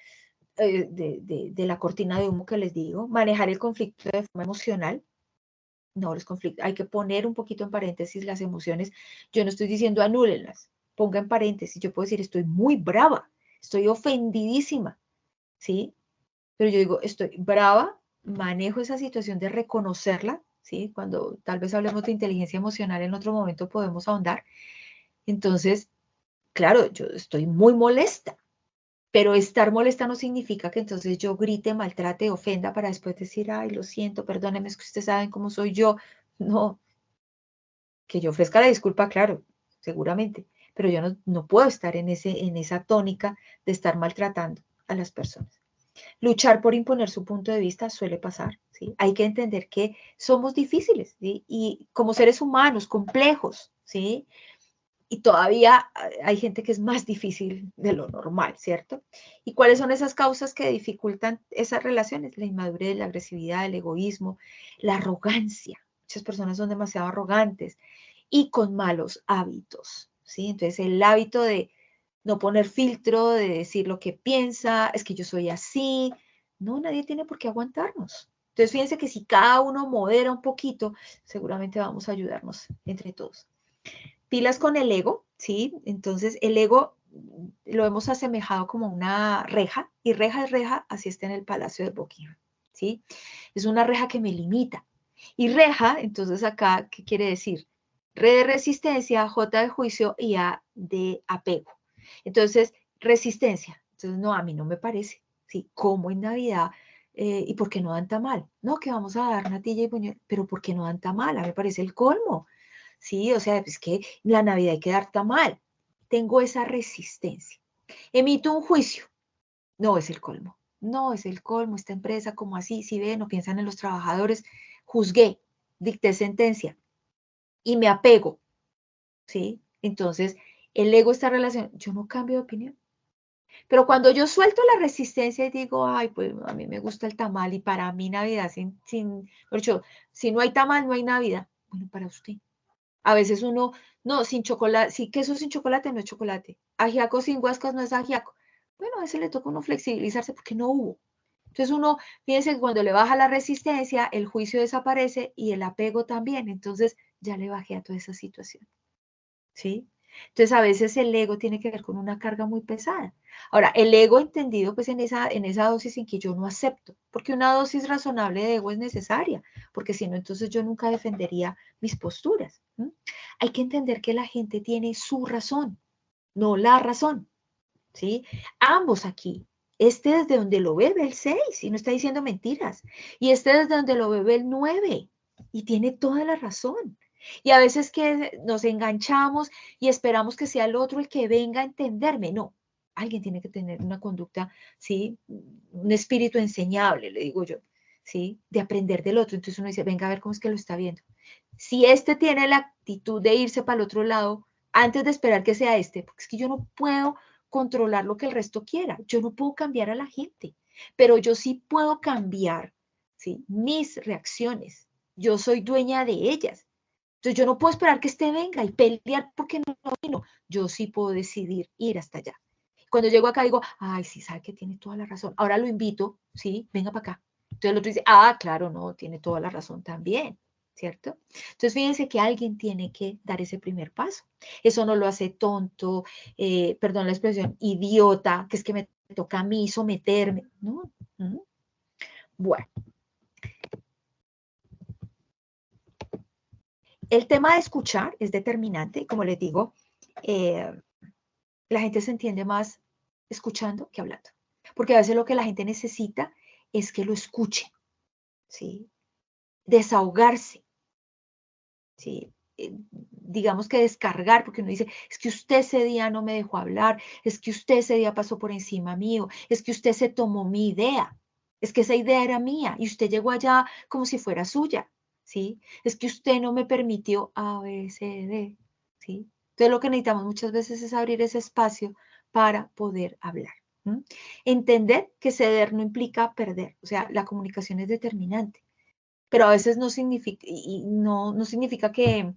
la cortina de humo que les digo. Manejar el conflicto de forma emocional. No, los conflictos, hay que poner un poquito en paréntesis las emociones. Yo no estoy diciendo anúlenlas, ponga en paréntesis. Yo puedo decir, estoy muy brava, estoy ofendidísima, ¿sí? Pero yo digo, estoy brava, manejo esa situación de reconocerla, ¿sí? Cuando tal vez hablemos de inteligencia emocional en otro momento podemos ahondar. Entonces, claro, yo estoy muy molesta, pero estar molesta no significa que entonces yo grite, maltrate, ofenda para después decir, ay, lo siento, perdóneme, es que ustedes saben cómo soy yo. No, que yo ofrezca la disculpa, claro, seguramente, pero yo no puedo estar en esa tónica de estar maltratando a las personas. Luchar por imponer su punto de vista suele pasar, ¿sí? Hay que entender que somos difíciles, ¿sí? Y como seres humanos, complejos, ¿sí? Y todavía hay gente que es más difícil de lo normal, ¿cierto? ¿Y cuáles son esas causas que dificultan esas relaciones? La inmadurez, la agresividad, el egoísmo, la arrogancia. Muchas personas son demasiado arrogantes y con malos hábitos, ¿sí? Entonces, el hábito de no poner filtro, de decir lo que piensa, es que yo soy así, No, nadie tiene por qué aguantarnos. Entonces, fíjense que si cada uno modera un poquito, seguramente vamos a ayudarnos entre todos. Pilas con el ego, ¿sí? Entonces, el ego lo hemos asemejado como una reja, y reja es reja, así está en el Palacio de Buckingham, ¿sí? Es una reja que me limita. Y reja, entonces acá, ¿qué quiere decir? Re de resistencia, J de juicio y A de apego. Entonces, resistencia. Entonces, no, a mí no me parece, ¿sí? Como en Navidad, ¿y por qué no dan tamal? No, que vamos a dar natilla y buñuel, pero ¿por qué no dan tamal? A mí me parece el colmo, ¿sí? O sea, es que la Navidad hay que dar tamal. Tengo esa resistencia. Emito un juicio. No, es el colmo. No, es el colmo. Esta empresa, como así, si ven, no piensan en los trabajadores. Juzgué, dicté sentencia y me apego, ¿sí? Entonces, el ego está relacionado. Yo no cambio de opinión. Pero cuando yo suelto la resistencia y digo, ay, pues a mí me gusta el tamal y para mí Navidad, por hecho, si no hay tamal, no hay Navidad. Bueno, para usted. A veces uno, no, sin chocolate, si queso sin chocolate no es chocolate. Ajiaco sin guascas no es ajiaco. Bueno, a veces le toca a uno flexibilizarse porque no hubo. Entonces uno, fíjense que cuando le baja la resistencia, el juicio desaparece y el apego también. Entonces ya le bajé a toda esa situación. ¿Sí? Entonces a veces el ego tiene que ver con una carga muy pesada. Ahora, el ego entendido pues en esa dosis en que yo no acepto, porque una dosis razonable de ego es necesaria, porque si no, entonces yo nunca defendería mis posturas. ¿Mm? Hay que entender que la gente tiene su razón, no la razón, ¿sí? Ambos aquí. Este desde donde lo ve el 6 y no está diciendo mentiras. Y este desde donde lo ve el 9 y tiene toda la razón. Y a veces que nos enganchamos y esperamos que sea el otro el que venga a entenderme. No, alguien tiene que tener una conducta, ¿sí? Un espíritu enseñable, le digo yo, ¿sí? De aprender del otro. Entonces uno dice, venga a ver cómo es que lo está viendo. Si este tiene la actitud de irse para el otro lado, antes de esperar que sea este, porque es que yo no puedo controlar lo que el resto quiera. Yo no puedo cambiar a la gente, pero yo sí puedo cambiar, ¿sí? Mis reacciones. Yo soy dueña de ellas. Entonces yo no puedo esperar que este venga y pelear porque no vino. Yo sí puedo decidir ir hasta allá. Cuando llego acá digo, ay, sí, sabe que tiene toda la razón. Ahora lo invito, sí, venga para acá. Entonces el otro dice, ah, claro, no, tiene toda la razón también, ¿cierto? Entonces fíjense que alguien tiene que dar ese primer paso. Eso no lo hace tonto, perdón la expresión, idiota, que es que me toca a mí someterme. No. Bueno. El tema de escuchar es determinante, como les digo, la gente se entiende más escuchando que hablando, porque a veces lo que la gente necesita es que lo escuchen, ¿sí? Desahogarse, ¿sí? Digamos que descargar, porque uno dice, es que usted ese día no me dejó hablar, es que usted ese día pasó por encima mío, es que usted se tomó mi idea, es que esa idea era mía y usted llegó allá como si fuera suya, ¿sí? Es que usted no me permitió A, B, C, D, ¿sí? Entonces lo que necesitamos muchas veces es abrir ese espacio para poder hablar. ¿Mm? Entender que ceder no implica perder, o sea, la comunicación es determinante, pero a veces no significa, y no significa que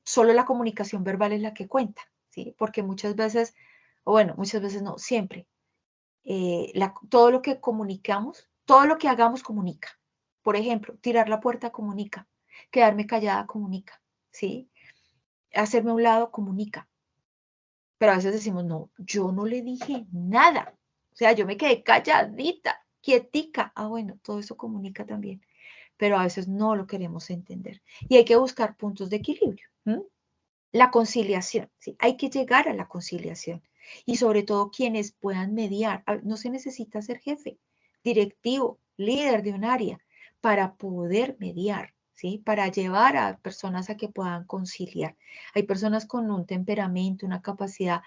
solo la comunicación verbal es la que cuenta, ¿sí? Porque muchas veces, o bueno, muchas veces no, siempre, todo lo que comunicamos, todo lo que hagamos comunica. Por ejemplo, tirar la puerta comunica, quedarme callada comunica, ¿sí? Hacerme a un lado comunica. Pero a veces decimos, no, yo no le dije nada. O sea, yo me quedé calladita, quietica. Ah, bueno, todo eso comunica también. Pero a veces no lo queremos entender. Y hay que buscar puntos de equilibrio. La conciliación, ¿sí? Hay que llegar a la conciliación. Y sobre todo quienes puedan mediar. No se necesita ser jefe, directivo, líder de un área para poder mediar, ¿sí? Para llevar a personas a que puedan conciliar. Hay personas con un temperamento, una capacidad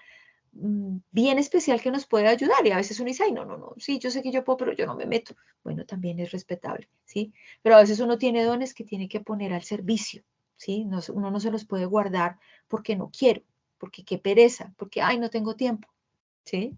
bien especial que nos puede ayudar y a veces uno dice, ay, no, sí, yo sé que yo puedo, pero yo no me meto. Bueno, también es respetable, ¿sí? Pero a veces uno tiene dones que tiene que poner al servicio, ¿sí? Uno no se los puede guardar porque no quiero, porque qué pereza, porque, ay, no tengo tiempo, ¿sí?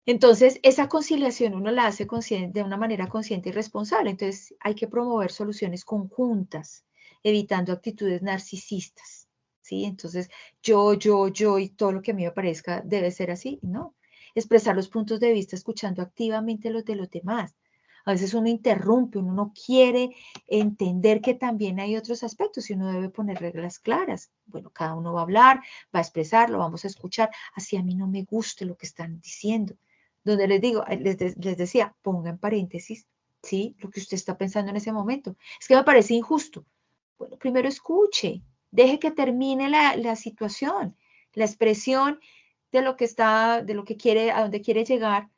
Entonces, esa conciliación uno la hace de una manera consciente y responsable. Entonces, hay que promover soluciones conjuntas, evitando actitudes narcisistas, ¿sí? Entonces, yo y todo lo que a mí me parezca debe ser así, ¿no? expresar los puntos de vista escuchando activamente los de los demás. A veces uno interrumpe, uno no quiere entender que también hay otros aspectos y uno debe poner reglas claras. Bueno, cada uno va a hablar, va a expresar, lo vamos a escuchar. Así a mí no me guste lo que están diciendo. Donde les digo, les decía, ponga en paréntesis, ¿sí? Lo que usted está pensando en ese momento. Es que me parece injusto. Bueno, primero escuche, deje que termine la situación, la expresión de lo que quiere, a dónde quiere llegar.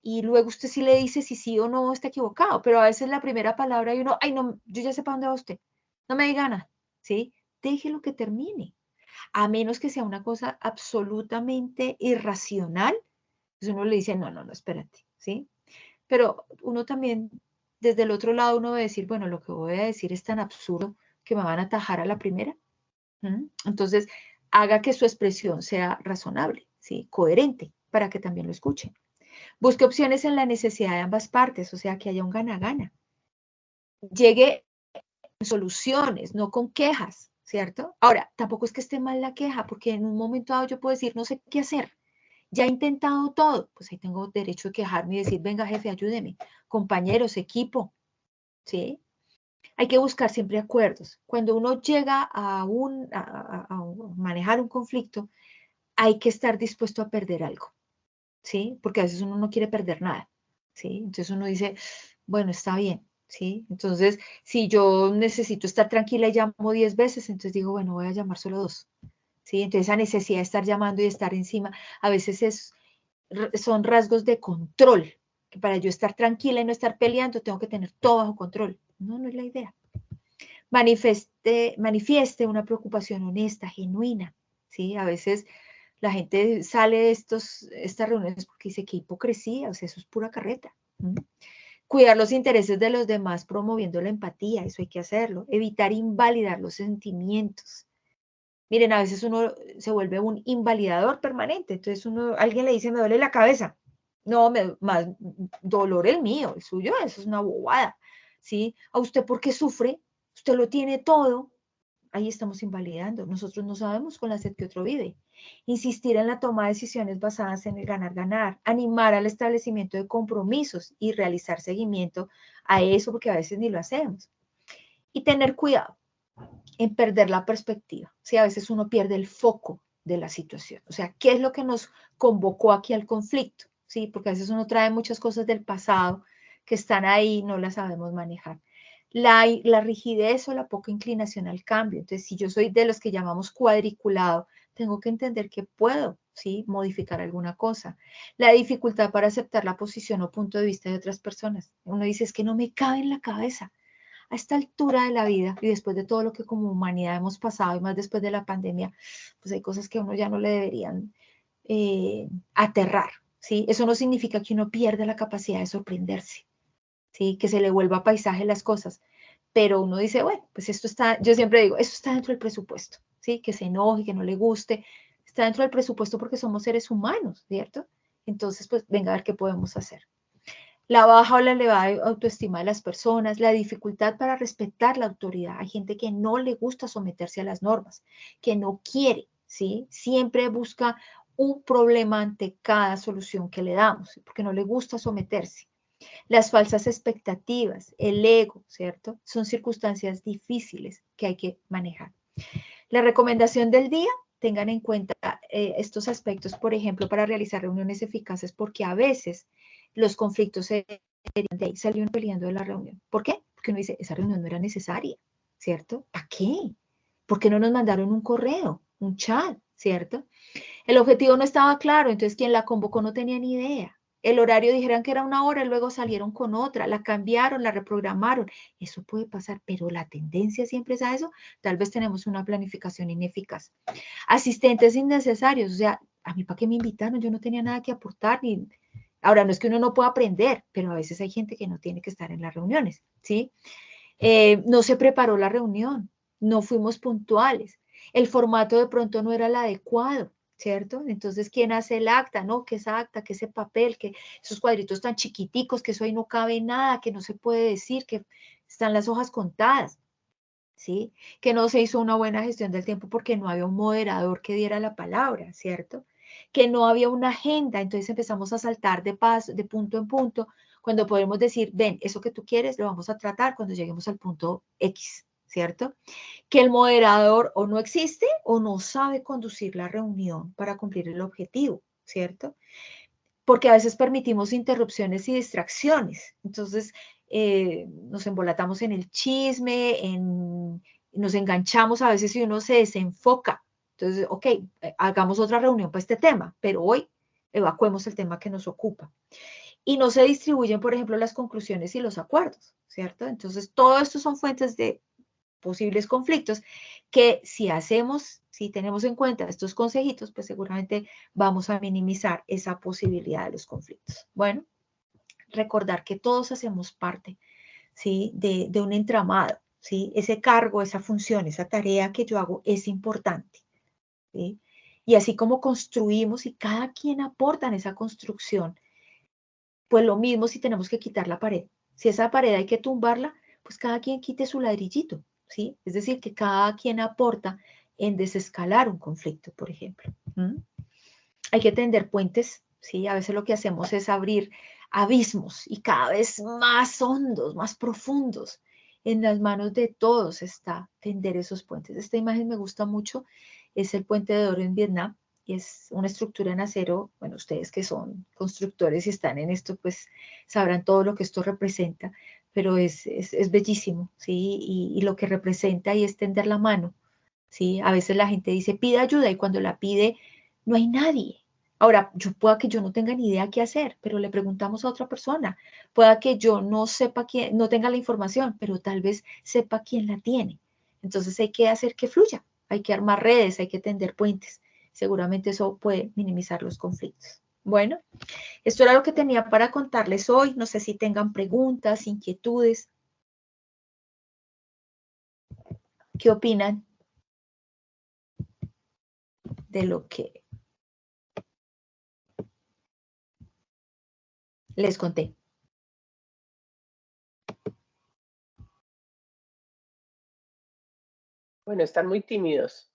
Y luego usted sí le dice si sí o no está equivocado, pero a veces la primera palabra y uno, ay no, yo ya sé para dónde va usted, no me diga nada, ¿sí? Déjelo que termine, a menos que sea una cosa absolutamente irracional, pues uno le dice, no, espérate, ¿sí? Pero uno también, desde el otro lado, uno va a decir, bueno, lo que voy a decir es tan absurdo que me van a atajar a la primera. Entonces, haga que su expresión sea razonable, ¿sí? Coherente, para que también lo escuchen. Busque opciones en la necesidad de ambas partes, o sea, que haya un gana-gana. Llegue con soluciones, no con quejas, ¿cierto? Ahora, tampoco es que esté mal la queja, porque en un momento dado yo puedo decir, no sé qué hacer, ya he intentado todo, pues ahí tengo derecho de quejarme y decir, venga jefe, ayúdeme, compañeros, equipo, ¿sí? Hay que buscar siempre acuerdos. Cuando uno llega a manejar un conflicto, hay que estar dispuesto a perder algo, ¿sí? Porque a veces uno no quiere perder nada, ¿sí? Entonces uno dice, bueno, está bien, ¿sí? Entonces, si yo necesito estar tranquila y llamo 10 veces, entonces digo, bueno, voy a llamar solo 2, ¿sí? Entonces esa necesidad de estar llamando y de estar encima, a veces son rasgos de control, que para yo estar tranquila y no estar peleando, tengo que tener todo bajo control. No es la idea. Manifieste una preocupación honesta, genuina, ¿sí? A veces la gente sale de estas reuniones porque dice que hipocresía, o sea, eso es pura carreta. Cuidar los intereses de los demás promoviendo la empatía, eso hay que hacerlo. Evitar invalidar los sentimientos. Miren, a veces uno se vuelve un invalidador permanente, entonces alguien le dice, me duele la cabeza. No, más dolor el mío, el suyo, eso es una bobada, ¿sí? ¿A usted por qué sufre? Usted lo tiene todo. Ahí estamos invalidando. Nosotros no sabemos con la sed que otro vive. Insistir en la toma de decisiones basadas en el ganar-ganar. Animar al establecimiento de compromisos y realizar seguimiento a eso, porque a veces ni lo hacemos. Y tener cuidado en perder la perspectiva. Si a veces uno pierde el foco de la situación. O sea, ¿qué es lo que nos convocó aquí al conflicto? ¿Sí? Porque a veces uno trae muchas cosas del pasado que están ahí y no las sabemos manejar. La rigidez o la poca inclinación al cambio. Entonces, si yo soy de los que llamamos cuadriculado, tengo que entender que puedo, ¿sí? Modificar alguna cosa. La dificultad para aceptar la posición o punto de vista de otras personas. Uno dice, es que no me cabe en la cabeza. A esta altura de la vida y después de todo lo que como humanidad hemos pasado y más después de la pandemia, pues hay cosas que a uno ya no le deberían aterrar, ¿sí? Eso no significa que uno pierda la capacidad de sorprenderse, ¿sí? Que se le vuelva paisaje las cosas, pero uno dice, bueno, pues esto está, yo siempre digo, esto está dentro del presupuesto, ¿sí? Que se enoje, que no le guste, está dentro del presupuesto porque somos seres humanos, ¿cierto? Entonces, pues venga a ver qué podemos hacer. La baja o la elevada autoestima de las personas, la dificultad para respetar la autoridad. Hay gente que no le gusta someterse a las normas, que no quiere, ¿sí? Siempre busca un problema ante cada solución que le damos, porque no le gusta someterse. Las falsas expectativas, el ego, ¿cierto? Son circunstancias difíciles que hay que manejar. La recomendación del día, tengan en cuenta estos aspectos, por ejemplo, para realizar reuniones eficaces, porque a veces los conflictos se derivan de ahí, salieron peleando de la reunión. ¿Por qué? Porque uno dice, esa reunión no era necesaria, ¿cierto? ¿Para qué? ¿Por qué no nos mandaron un correo, un chat, ¿cierto? El objetivo no estaba claro, entonces quien la convocó no tenía ni idea. El horario dijeron que era 1 hora, luego salieron con otra, la cambiaron, la reprogramaron. Eso puede pasar, pero la tendencia siempre es a eso. Tal vez tenemos una planificación ineficaz. Asistentes innecesarios, o sea, a mí para qué me invitaron, yo no tenía nada que aportar. Ahora, no es que uno no pueda aprender, pero a veces hay gente que no tiene que estar en las reuniones, ¿sí? No se preparó la reunión, no fuimos puntuales. El formato de pronto no era el adecuado, ¿cierto? Entonces, ¿quién hace el acta? No, que esa acta, que ese papel, que esos cuadritos tan chiquiticos, que eso ahí no cabe nada, que no se puede decir, que están las hojas contadas, ¿sí? Que no se hizo una buena gestión del tiempo porque no había un moderador que diera la palabra, ¿cierto? que no había una agenda, entonces empezamos a saltar de punto en punto, cuando podemos decir, ven, eso que tú quieres lo vamos a tratar cuando lleguemos al punto X, ¿cierto? Que el moderador o no existe o no sabe conducir la reunión para cumplir el objetivo, ¿cierto? Porque a veces permitimos interrupciones y distracciones, entonces nos embolatamos en el chisme, nos enganchamos a veces y uno se desenfoca. Entonces, ok, hagamos otra reunión para este tema, pero hoy evacuemos el tema que nos ocupa. Y no se distribuyen, por ejemplo, las conclusiones y los acuerdos, ¿cierto? Entonces, todo esto son fuentes de posibles conflictos que si tenemos en cuenta estos consejitos, pues seguramente vamos a minimizar esa posibilidad de los conflictos. Bueno, recordar que todos hacemos parte, ¿sí? de un entramado, ¿sí? Ese cargo, esa función, esa tarea que yo hago es importante, ¿sí? Y así como construimos y cada quien aporta en esa construcción, pues lo mismo si tenemos que quitar la pared. Si esa pared hay que tumbarla, pues cada quien quite su ladrillito, ¿sí? Es decir, que cada quien aporta en desescalar un conflicto, por ejemplo. Hay que tender puentes, ¿sí? A veces lo que hacemos es abrir abismos y cada vez más hondos, más profundos. En las manos de todos está tender esos puentes. Esta imagen me gusta mucho, es el puente de oro en Vietnam, y es una estructura en acero. Bueno, ustedes que son constructores y están en esto, pues sabrán todo lo que esto representa, pero es bellísimo, ¿sí? Y lo que representa ahí es tender la mano, ¿sí? A veces la gente dice, pide ayuda, y cuando la pide, no hay nadie. Ahora, pueda que yo no tenga ni idea qué hacer, pero le preguntamos a otra persona. Pueda que yo no sepa quién, no tenga la información, pero tal vez sepa quién la tiene. Entonces hay que hacer que fluya, hay que armar redes, hay que tender puentes. Seguramente eso puede minimizar los conflictos. Bueno, esto era lo que tenía para contarles hoy. No sé si tengan preguntas, inquietudes. ¿Qué opinan de lo que les conté? Bueno, están muy tímidos.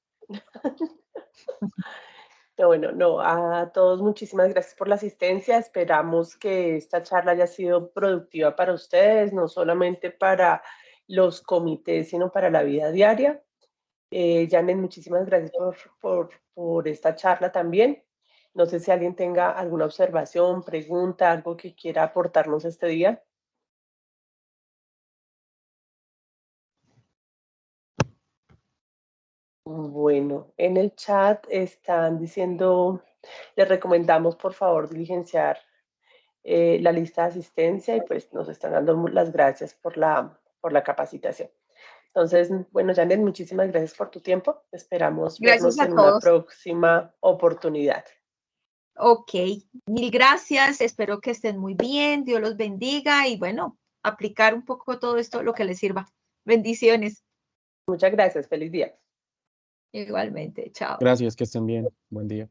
No, bueno, no, a todos muchísimas gracias por la asistencia. Esperamos que esta charla haya sido productiva para ustedes, no solamente para los comités, sino para la vida diaria. Janet, muchísimas gracias por esta charla también. No sé si alguien tenga alguna observación, pregunta, algo que quiera aportarnos este día. Bueno, en el chat están diciendo, les recomendamos por favor diligenciar la lista de asistencia, y pues nos están dando las gracias por la capacitación. Entonces, bueno, Janet, muchísimas gracias por tu tiempo. Esperamos vernos en una próxima oportunidad. Ok, mil gracias. Espero que estén muy bien. Dios los bendiga y bueno, aplicar un poco todo esto, lo que les sirva. Bendiciones. Muchas gracias. Feliz día. Igualmente. Chao. Gracias, que estén bien. Buen día.